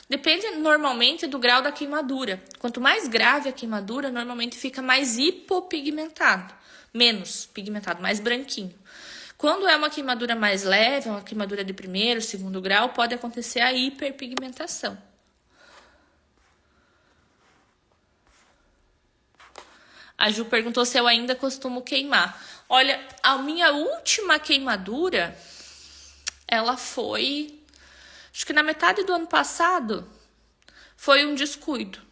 Depende normalmente do grau da queimadura. Quanto mais grave a queimadura, normalmente fica mais hipopigmentado. Menos pigmentado, mais branquinho. Quando é uma queimadura mais leve, uma queimadura de primeiro, segundo grau, pode acontecer a hiperpigmentação. A Ju perguntou se eu ainda costumo queimar. Olha, a minha última queimadura, ela foi, acho que na metade do ano passado, foi um descuido.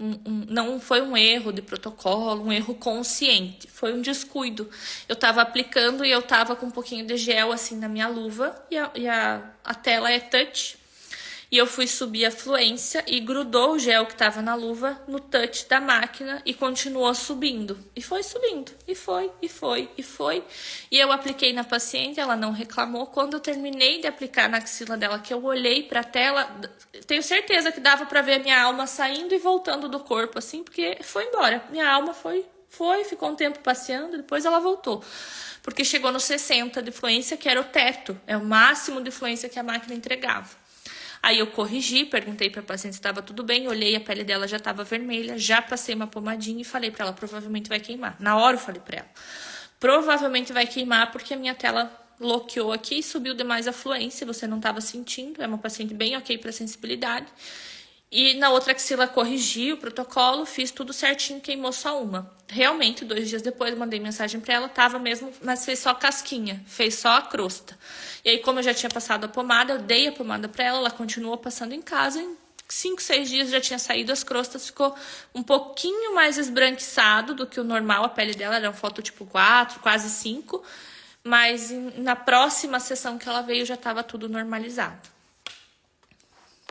Não foi um erro de protocolo, um erro consciente. Foi um descuido. Eu tava aplicando e eu tava com um pouquinho de gel assim na minha luva. E a tela é touch. E eu fui subir a fluência e grudou o gel que tava na luva no touch da máquina e continuou subindo. E foi subindo. E foi. E eu apliquei na paciente, ela não reclamou. Quando eu terminei de aplicar na axila dela, que eu olhei pra tela, tenho certeza que dava pra ver a minha alma saindo e voltando do corpo, assim, porque foi embora. Minha alma foi, ficou um tempo passeando, depois ela voltou. Porque chegou no 60 de fluência, que era o teto, é o máximo de fluência que a máquina entregava. Aí eu corrigi, perguntei para a paciente se estava tudo bem, olhei, a pele dela já estava vermelha, já passei uma pomadinha e falei para ela, provavelmente vai queimar. Na hora eu falei para ela, provavelmente vai queimar porque a minha tela bloqueou aqui e subiu demais a fluência, você não estava sentindo, é uma paciente bem ok para sensibilidade. E na outra axila corrigi o protocolo, fiz tudo certinho, queimou só uma. Realmente, 2 dias depois, mandei mensagem pra ela, tava mesmo, mas fez só casquinha, fez só a crosta. E aí, como eu já tinha passado a pomada, eu dei a pomada pra ela continuou passando em casa. Em 5, 6 dias já tinha saído as crostas, ficou um pouquinho mais esbranquiçado do que o normal. A pele dela era um fototipo 4, quase 5. Mas na próxima sessão que ela veio, já tava tudo normalizado.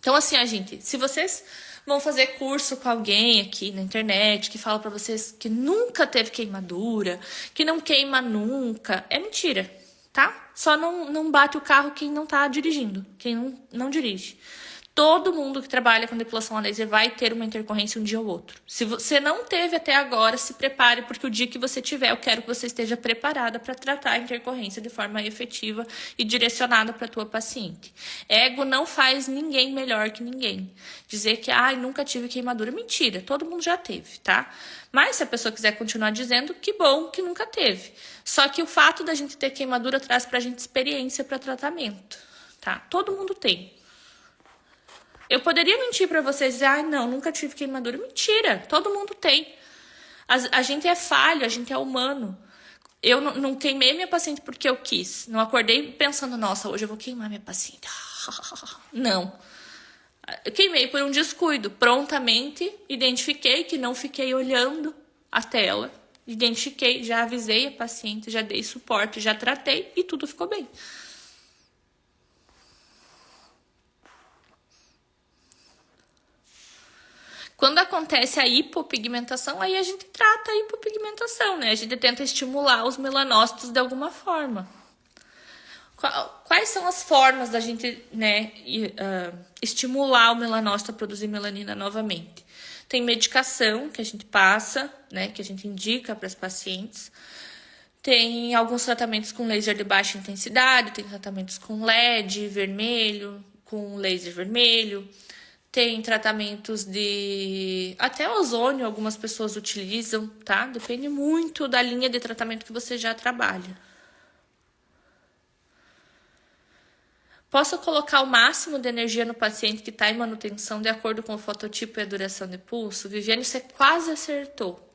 Então, assim, gente, se vocês vão fazer curso com alguém aqui na internet que fala pra vocês que nunca teve queimadura, que não queima nunca, é mentira, tá? Só não bate o carro quem não tá dirigindo, quem não dirige. Todo mundo que trabalha com depilação a laser vai ter uma intercorrência um dia ou outro. Se você não teve até agora, se prepare, porque o dia que você tiver, eu quero que você esteja preparada para tratar a intercorrência de forma efetiva e direcionada para a tua paciente. Ego não faz ninguém melhor que ninguém. Dizer que, nunca tive queimadura, mentira, todo mundo já teve, tá? Mas se a pessoa quiser continuar dizendo, que bom que nunca teve. Só que o fato da gente ter queimadura traz pra gente experiência para tratamento, tá? Todo mundo tem. Eu poderia mentir pra vocês e dizer, não, nunca tive queimadura. Mentira, todo mundo tem. A gente é falho, a gente é humano. Eu não queimei minha paciente porque eu quis. Não acordei pensando, nossa, hoje eu vou queimar minha paciente. Não. Eu queimei por um descuido. Prontamente identifiquei que não fiquei olhando a tela. Identifiquei, já avisei a paciente, já dei suporte, já tratei e tudo ficou bem. Quando acontece a hipopigmentação, aí a gente trata a hipopigmentação, né? A gente tenta estimular os melanócitos de alguma forma. Quais são as formas da gente, né, estimular o melanócito a produzir melanina novamente? Tem medicação que a gente passa, né, que a gente indica para as pacientes. Tem alguns tratamentos com laser de baixa intensidade, tem tratamentos com LED vermelho, com laser vermelho. Tem tratamentos de... até ozônio algumas pessoas utilizam, tá? Depende muito da linha de tratamento que você já trabalha. Posso colocar o máximo de energia no paciente que está em manutenção de acordo com o fototipo e a duração de pulso? Viviane, você quase acertou.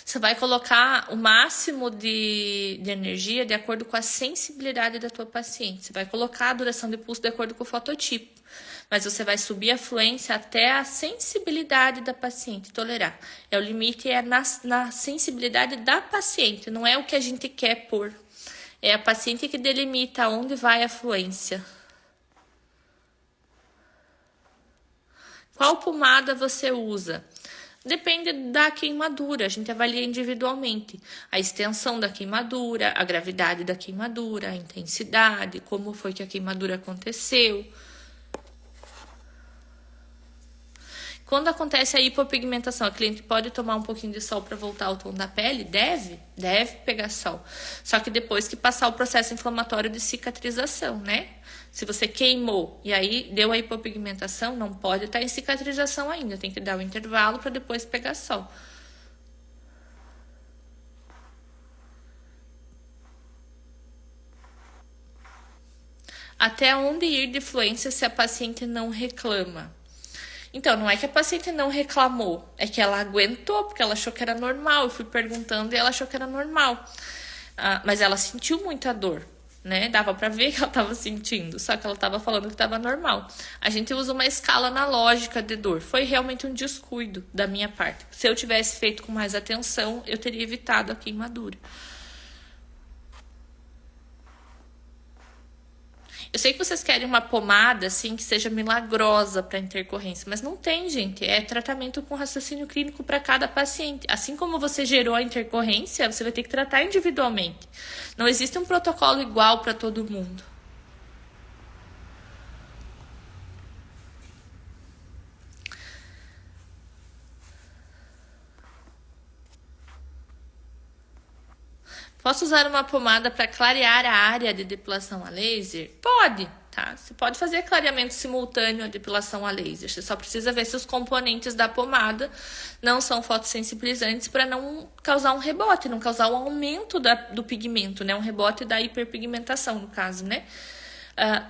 Você vai colocar o máximo de energia de acordo com a sensibilidade da tua paciente. Você vai colocar a duração de pulso de acordo com o fototipo. Mas você vai subir a fluência até a sensibilidade da paciente tolerar. O limite é na sensibilidade da paciente, não é o que a gente quer pôr. É a paciente que delimita onde vai a fluência. Qual pomada você usa? Depende da queimadura, a gente avalia individualmente. A extensão da queimadura, a gravidade da queimadura, a intensidade, como foi que a queimadura aconteceu. Quando acontece a hipopigmentação, a cliente pode tomar um pouquinho de sol para voltar ao tom da pele? Deve pegar sol. Só que depois que passar o processo inflamatório de cicatrização, né? Se você queimou e aí deu a hipopigmentação, não pode estar em cicatrização ainda. Tem que dar o intervalo para depois pegar sol. Até onde ir de fluência se a paciente não reclama? Então, não é que a paciente não reclamou, é que ela aguentou, porque ela achou que era normal. Eu fui perguntando e ela achou que era normal. Mas ela sentiu muita dor, né? Dava pra ver que ela tava sentindo, só que ela tava falando que tava normal. A gente usa uma escala analógica de dor. Foi realmente um descuido da minha parte. Se eu tivesse feito com mais atenção, eu teria evitado a queimadura. Eu sei que vocês querem uma pomada, assim, que seja milagrosa para intercorrência, mas não tem, gente. É tratamento com raciocínio clínico para cada paciente. Assim como você gerou a intercorrência, você vai ter que tratar individualmente. Não existe um protocolo igual para todo mundo. Posso usar uma pomada para clarear a área de depilação a laser? Pode, tá? Você pode fazer clareamento simultâneo à depilação a laser. Você só precisa ver se os componentes da pomada não são fotossensibilizantes para não causar um rebote, não causar um aumento do pigmento, né? Um rebote da hiperpigmentação, no caso, né?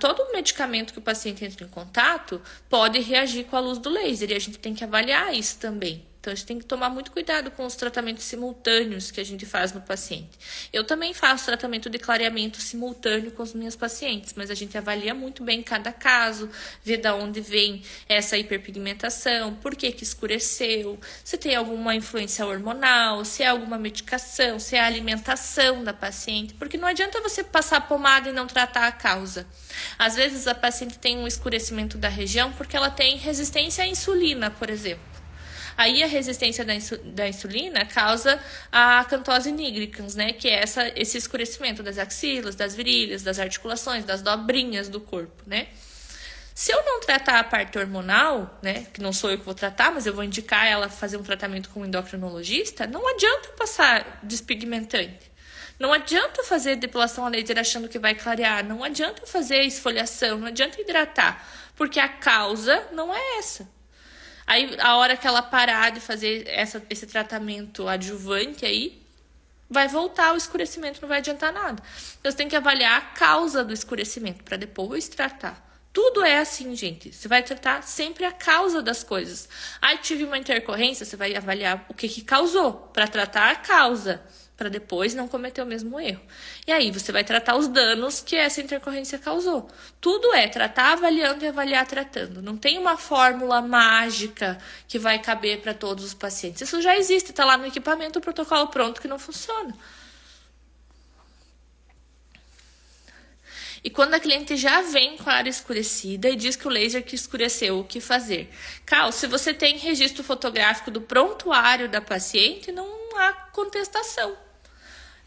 Todo medicamento que o paciente entra em contato pode reagir com a luz do laser e a gente tem que avaliar isso também. Então, a gente tem que tomar muito cuidado com os tratamentos simultâneos que a gente faz no paciente. Eu também faço tratamento de clareamento simultâneo com os meus pacientes, mas a gente avalia muito bem cada caso, vê de onde vem essa hiperpigmentação, por que escureceu, se tem alguma influência hormonal, se é alguma medicação, se é a alimentação da paciente, porque não adianta você passar pomada e não tratar a causa. Às vezes, a paciente tem um escurecimento da região porque ela tem resistência à insulina, por exemplo. Aí a resistência da insulina causa a acantose nigricans, né? Que é esse escurecimento das axilas, das virilhas, das articulações, das dobrinhas do corpo, né? Se eu não tratar a parte hormonal, né? Que não sou eu que vou tratar, mas eu vou indicar ela fazer um tratamento com um endocrinologista, não adianta passar despigmentante. Não adianta fazer depilação a laser achando que vai clarear. Não adianta fazer esfoliação, não adianta hidratar. Porque a causa não é essa. Aí, a hora que ela parar de fazer esse tratamento adjuvante aí, vai voltar o escurecimento, não vai adiantar nada. Então, você tem que avaliar a causa do escurecimento, para depois tratar. Tudo é assim, gente. Você vai tratar sempre a causa das coisas. Aí, tive uma intercorrência, você vai avaliar o que causou, para tratar a causa, para depois não cometer o mesmo erro. E aí, você vai tratar os danos que essa intercorrência causou. Tudo é tratar avaliando e avaliar tratando. Não tem uma fórmula mágica que vai caber para todos os pacientes. Isso já existe, está lá no equipamento, o protocolo pronto que não funciona. E quando a cliente já vem com a área escurecida e diz que o laser que escureceu, o que fazer? Cal, se você tem registro fotográfico do prontuário da paciente, não há contestação.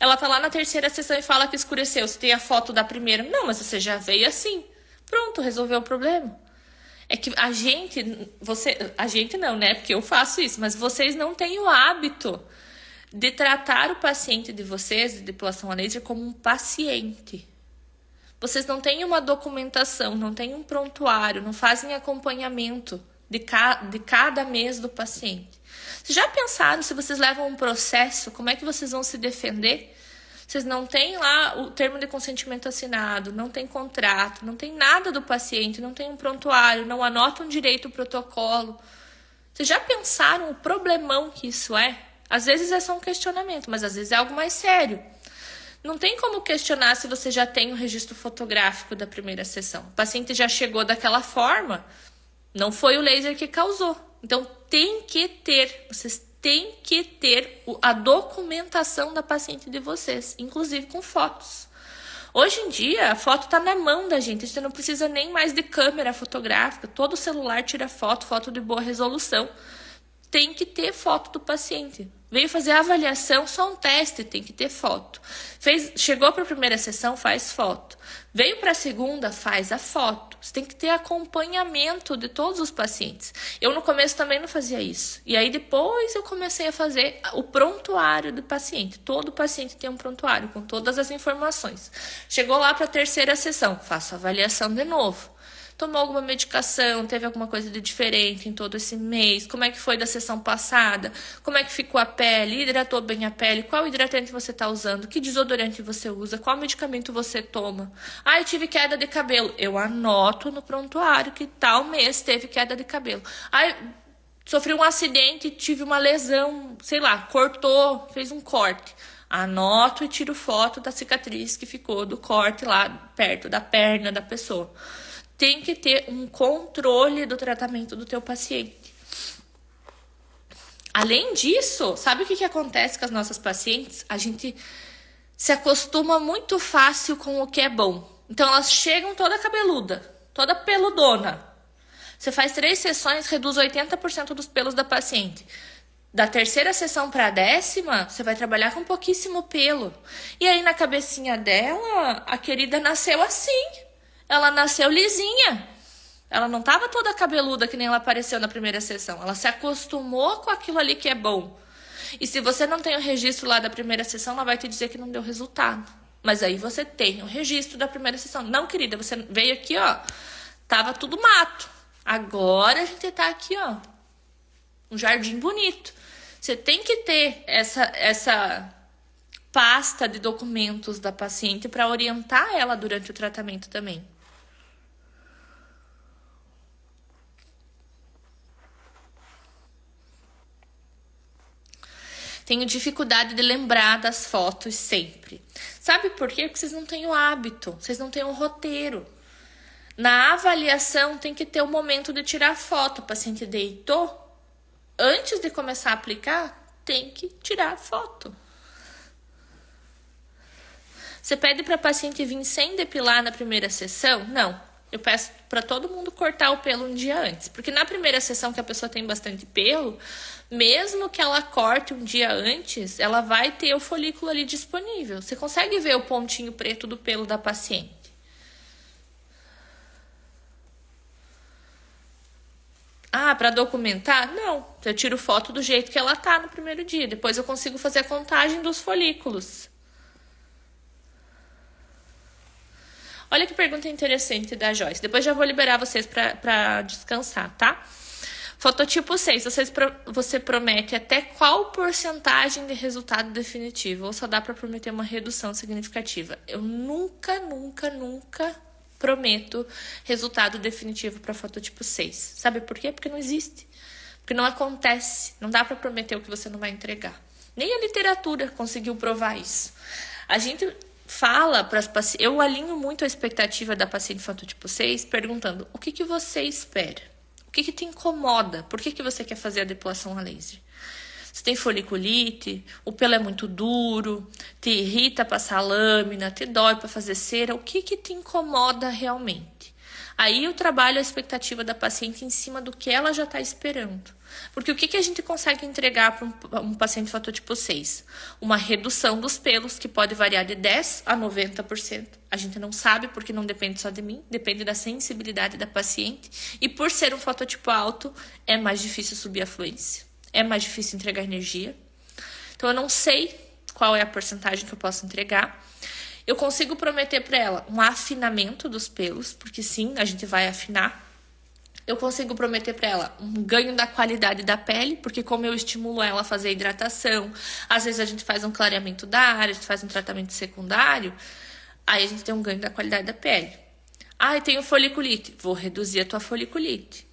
Ela tá lá na terceira sessão e fala que escureceu. Você tem a foto da primeira. Não, mas você já veio assim. Pronto, resolveu o problema. É que a gente não, né? Porque eu faço isso, mas vocês não têm o hábito de tratar o paciente de vocês, de depilação a laser, como um paciente. Vocês não têm uma documentação, não têm um prontuário, não fazem acompanhamento de cada mês do paciente. Vocês já pensaram, se vocês levam um processo, como é que vocês vão se defender? Vocês não têm lá o termo de consentimento assinado, não tem contrato, não tem nada do paciente, não tem um prontuário, não anotam direito o protocolo. Vocês já pensaram o problemão que isso é? Às vezes é só um questionamento, mas às vezes é algo mais sério. Não tem como questionar se você já tem um registro fotográfico da primeira sessão. O paciente já chegou daquela forma, não foi o laser que causou. Então, vocês têm que ter a documentação da paciente de vocês, inclusive com fotos. Hoje em dia, a foto está na mão da gente, você não precisa nem mais de câmera fotográfica, todo celular tira foto de boa resolução. Tem que ter foto do paciente. Veio fazer a avaliação, só um teste, tem que ter foto. Chegou para a primeira sessão, faz foto. Veio para a segunda, faz a foto. Você tem que ter acompanhamento de todos os pacientes. Eu no começo também não fazia isso. E aí depois eu comecei a fazer o prontuário do paciente. Todo paciente tem um prontuário com todas as informações. Chegou lá para a terceira sessão, faço a avaliação de novo. Tomou alguma medicação? Teve alguma coisa de diferente em todo esse mês? Como é que foi da sessão passada? Como é que ficou a pele? Hidratou bem a pele? Qual hidratante você está usando? Que desodorante você usa? Qual medicamento você toma? Ah, eu tive queda de cabelo. Eu anoto no prontuário que tal mês teve queda de cabelo. Ah, sofri um acidente, tive uma lesão, sei lá, cortou, fez um corte. Anoto e tiro foto da cicatriz que ficou do corte lá perto da perna da pessoa. Tem que ter um controle do tratamento do teu paciente. Além disso, sabe o que acontece com as nossas pacientes? A gente se acostuma muito fácil com o que é bom. Então elas chegam toda cabeluda, toda peludona. Você faz 3 sessões, reduz 80% dos pelos da paciente. Da terceira sessão para a 10ª, você vai trabalhar com pouquíssimo pelo. E aí na cabecinha dela, a querida nasceu assim. Ela nasceu lisinha. Ela não estava toda cabeluda que nem ela apareceu na primeira sessão. Ela se acostumou com aquilo ali que é bom. E se você não tem o registro lá da primeira sessão, ela vai te dizer que não deu resultado. Mas aí você tem o registro da primeira sessão. Não, querida, você veio aqui, ó. Tava tudo mato. Agora a gente tá aqui, ó. Um jardim bonito. Você tem que ter essa pasta de documentos da paciente para orientar ela durante o tratamento também. Tenho dificuldade de lembrar das fotos sempre. Sabe por quê? Porque vocês não têm o hábito, vocês não têm o roteiro. Na avaliação tem que ter o momento de tirar foto. O paciente deitou, antes de começar a aplicar, tem que tirar foto. Você pede para a paciente vir sem depilar na primeira sessão? Não. Eu peço para todo mundo cortar o pelo um dia antes. Porque na primeira sessão que a pessoa tem bastante pelo, mesmo que ela corte um dia antes, ela vai ter o folículo ali disponível. Você consegue ver o pontinho preto do pelo da paciente. Ah, para documentar? Não. Eu tiro foto do jeito que ela tá no primeiro dia. Depois eu consigo fazer a contagem dos folículos. Olha que pergunta interessante da Joyce. Depois já vou liberar vocês para descansar, tá? Fototipo 6. Você promete até qual porcentagem de resultado definitivo? Ou só dá para prometer uma redução significativa? Eu nunca prometo resultado definitivo para fototipo 6. Sabe por quê? Porque não existe. Porque não acontece. Não dá para prometer o que você não vai entregar. Nem a literatura conseguiu provar isso. A gente fala para as pacientes, eu alinho muito a expectativa da paciente fototipo 6 perguntando: o que você espera? O que te incomoda? Por que você quer fazer a depilação a laser? Você tem foliculite, o pelo é muito duro, te irrita passar lâmina, te dói para fazer cera, o que te incomoda realmente? Aí eu trabalho a expectativa da paciente em cima do que ela já está esperando. Porque o que a gente consegue entregar para um paciente fototipo 6? Uma redução dos pelos, que pode variar de 10% a 90%. A gente não sabe, porque não depende só de mim, depende da sensibilidade da paciente. E por ser um fototipo alto, é mais difícil subir a fluência. É mais difícil entregar energia. Então eu não sei qual é a porcentagem que eu posso entregar. Eu consigo prometer para ela um afinamento dos pelos, porque sim, a gente vai afinar. Eu consigo prometer para ela um ganho da qualidade da pele, porque como eu estimulo ela a fazer hidratação, às vezes a gente faz um clareamento da área, a gente faz um tratamento secundário, aí a gente tem um ganho da qualidade da pele. Ah, eu tenho foliculite, vou reduzir a tua foliculite.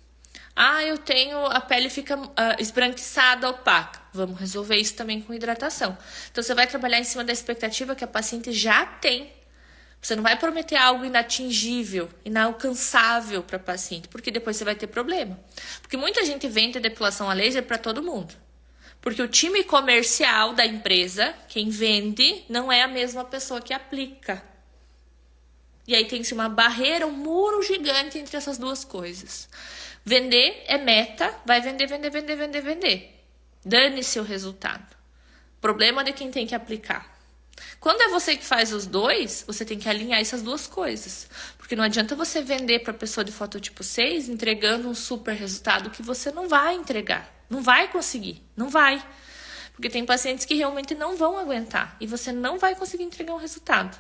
Ah, eu tenho, a pele fica esbranquiçada, opaca. Vamos resolver isso também com hidratação. Então, você vai trabalhar em cima da expectativa que a paciente já tem. Você não vai prometer algo inatingível, inalcançável para a paciente, porque depois você vai ter problema. Porque muita gente vende a depilação a laser para todo mundo. Porque o time comercial da empresa, quem vende, não é a mesma pessoa que aplica. E aí tem-se uma barreira, um muro gigante entre essas duas coisas. Vender é meta, vai vender. Dane-se o resultado. Problema de quem tem que aplicar. Quando é você que faz os dois, você tem que alinhar essas duas coisas. Porque não adianta você vender para a pessoa de fototipo 6 entregando um super resultado que você não vai entregar. Não vai conseguir, não vai. Porque tem pacientes que realmente não vão aguentar e você não vai conseguir entregar um resultado.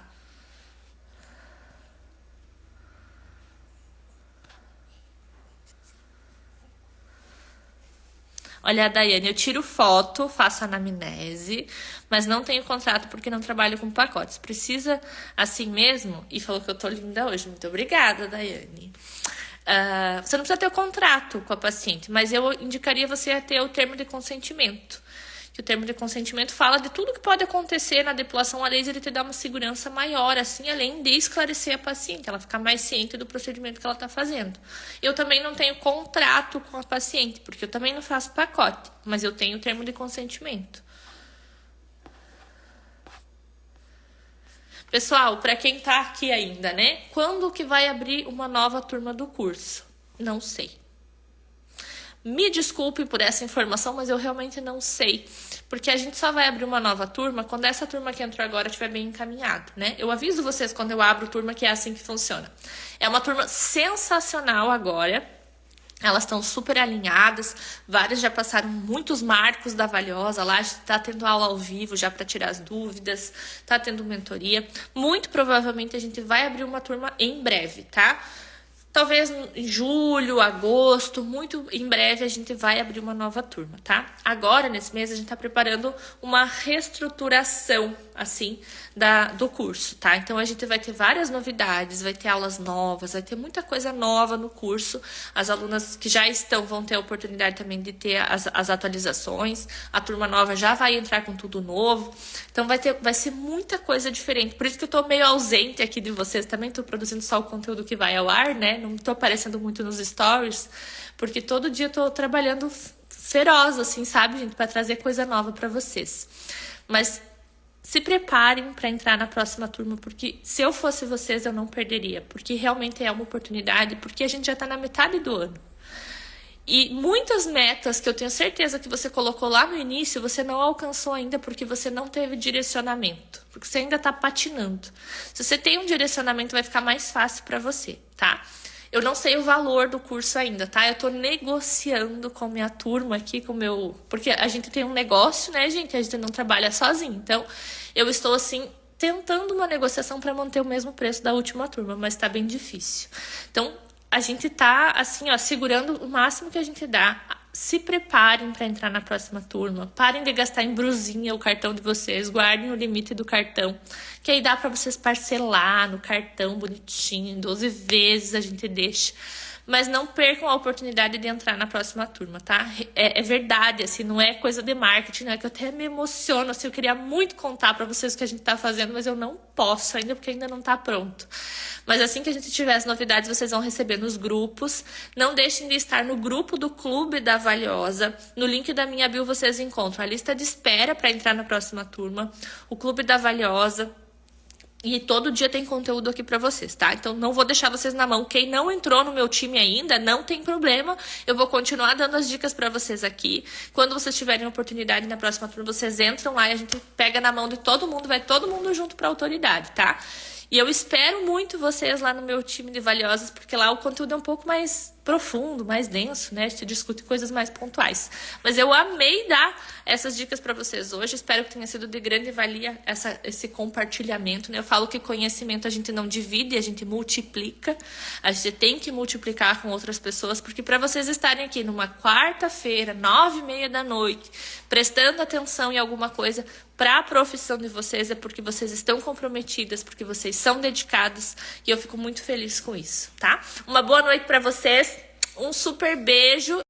Olha, Daiane, eu tiro foto, faço anamnese, mas não tenho contrato porque não trabalho com pacotes. Precisa assim mesmo? E falou que eu tô linda hoje. Muito obrigada, Daiane. Você não precisa ter o contrato com a paciente, mas eu indicaria você ter o termo de consentimento. Que o termo de consentimento fala de tudo que pode acontecer na depilação a laser e te dá uma segurança maior, assim, além de esclarecer a paciente, ela ficar mais ciente do procedimento que ela está fazendo. Eu também não tenho contrato com a paciente, porque eu também não faço pacote, mas eu tenho o termo de consentimento. Pessoal, para quem tá aqui ainda, né? Quando que vai abrir uma nova turma do curso? Não sei. Me desculpe por essa informação, mas eu realmente não sei. Porque a gente só vai abrir uma nova turma quando essa turma que entrou agora estiver bem encaminhada, né? Eu aviso vocês quando eu abro turma que é assim que funciona. É uma turma sensacional agora. Elas estão super alinhadas, várias já passaram muitos marcos da Valiosa lá, está tendo aula ao vivo já para tirar as dúvidas, está tendo mentoria. Muito provavelmente a gente vai abrir uma turma em breve, tá? Talvez em julho, agosto, muito em breve a gente vai abrir uma nova turma, tá? Agora, nesse mês, a gente tá preparando uma reestruturação, assim, do curso, tá? Então, a gente vai ter várias novidades, vai ter aulas novas, vai ter muita coisa nova no curso. As alunas que já estão vão ter a oportunidade também de ter as atualizações. A turma nova já vai entrar com tudo novo. Então, vai ser muita coisa diferente. Por isso que eu tô meio ausente aqui de vocês. Também tô produzindo só o conteúdo que vai ao ar, né? Não tô aparecendo muito nos stories, porque todo dia eu tô trabalhando feroz, assim, sabe, gente? Pra trazer coisa nova pra vocês. Mas se preparem para entrar na próxima turma, porque se eu fosse vocês, eu não perderia. Porque realmente é uma oportunidade, porque a gente já tá na metade do ano. E muitas metas que eu tenho certeza que você colocou lá no início, você não alcançou ainda porque você não teve direcionamento. Porque você ainda tá patinando. Se você tem um direcionamento, vai ficar mais fácil para você, tá? Eu não sei o valor do curso ainda, tá? Eu tô negociando com minha turma aqui, com o meu... Porque a gente tem um negócio, né, gente? A gente não trabalha sozinho. Então, eu estou, assim, tentando uma negociação para manter o mesmo preço da última turma, mas tá bem difícil. Então, a gente tá, assim, ó, segurando o máximo que a gente dá. Se preparem para entrar na próxima turma. Parem de gastar em brusinha o cartão de vocês. Guardem o limite do cartão. Que aí dá para vocês parcelar no cartão bonitinho. 12 vezes a gente deixa. Mas não percam a oportunidade de entrar na próxima turma, tá? É verdade, assim, não é coisa de marketing, né? Que eu até me emociono, assim, eu queria muito contar pra vocês o que a gente tá fazendo, mas eu não posso ainda, porque ainda não tá pronto. Mas assim que a gente tiver as novidades, vocês vão receber nos grupos. Não deixem de estar no grupo do Clube da Valiosa. No link da minha bio vocês encontram a lista de espera para entrar na próxima turma, o Clube da Valiosa. E todo dia tem conteúdo aqui pra vocês, tá? Então não vou deixar vocês na mão. Quem não entrou no meu time ainda, não tem problema. Eu vou continuar dando as dicas pra vocês aqui. Quando vocês tiverem oportunidade na próxima turma, vocês entram lá e a gente pega na mão de todo mundo, vai todo mundo junto pra autoridade, tá? E eu espero muito vocês lá no meu time de Valiosas, porque lá o conteúdo é um pouco mais profundo, mais denso, né? A gente discute coisas mais pontuais. Mas eu amei dar essas dicas para vocês hoje. Espero que tenha sido de grande valia esse compartilhamento, né? Eu falo que conhecimento a gente não divide, a gente multiplica. A gente tem que multiplicar com outras pessoas, porque para vocês estarem aqui numa quarta-feira, 9h30 da noite, prestando atenção em alguma coisa para a profissão de vocês, é porque vocês estão comprometidas, porque vocês são dedicados, e eu fico muito feliz com isso, tá? Uma boa noite para vocês. Um super beijo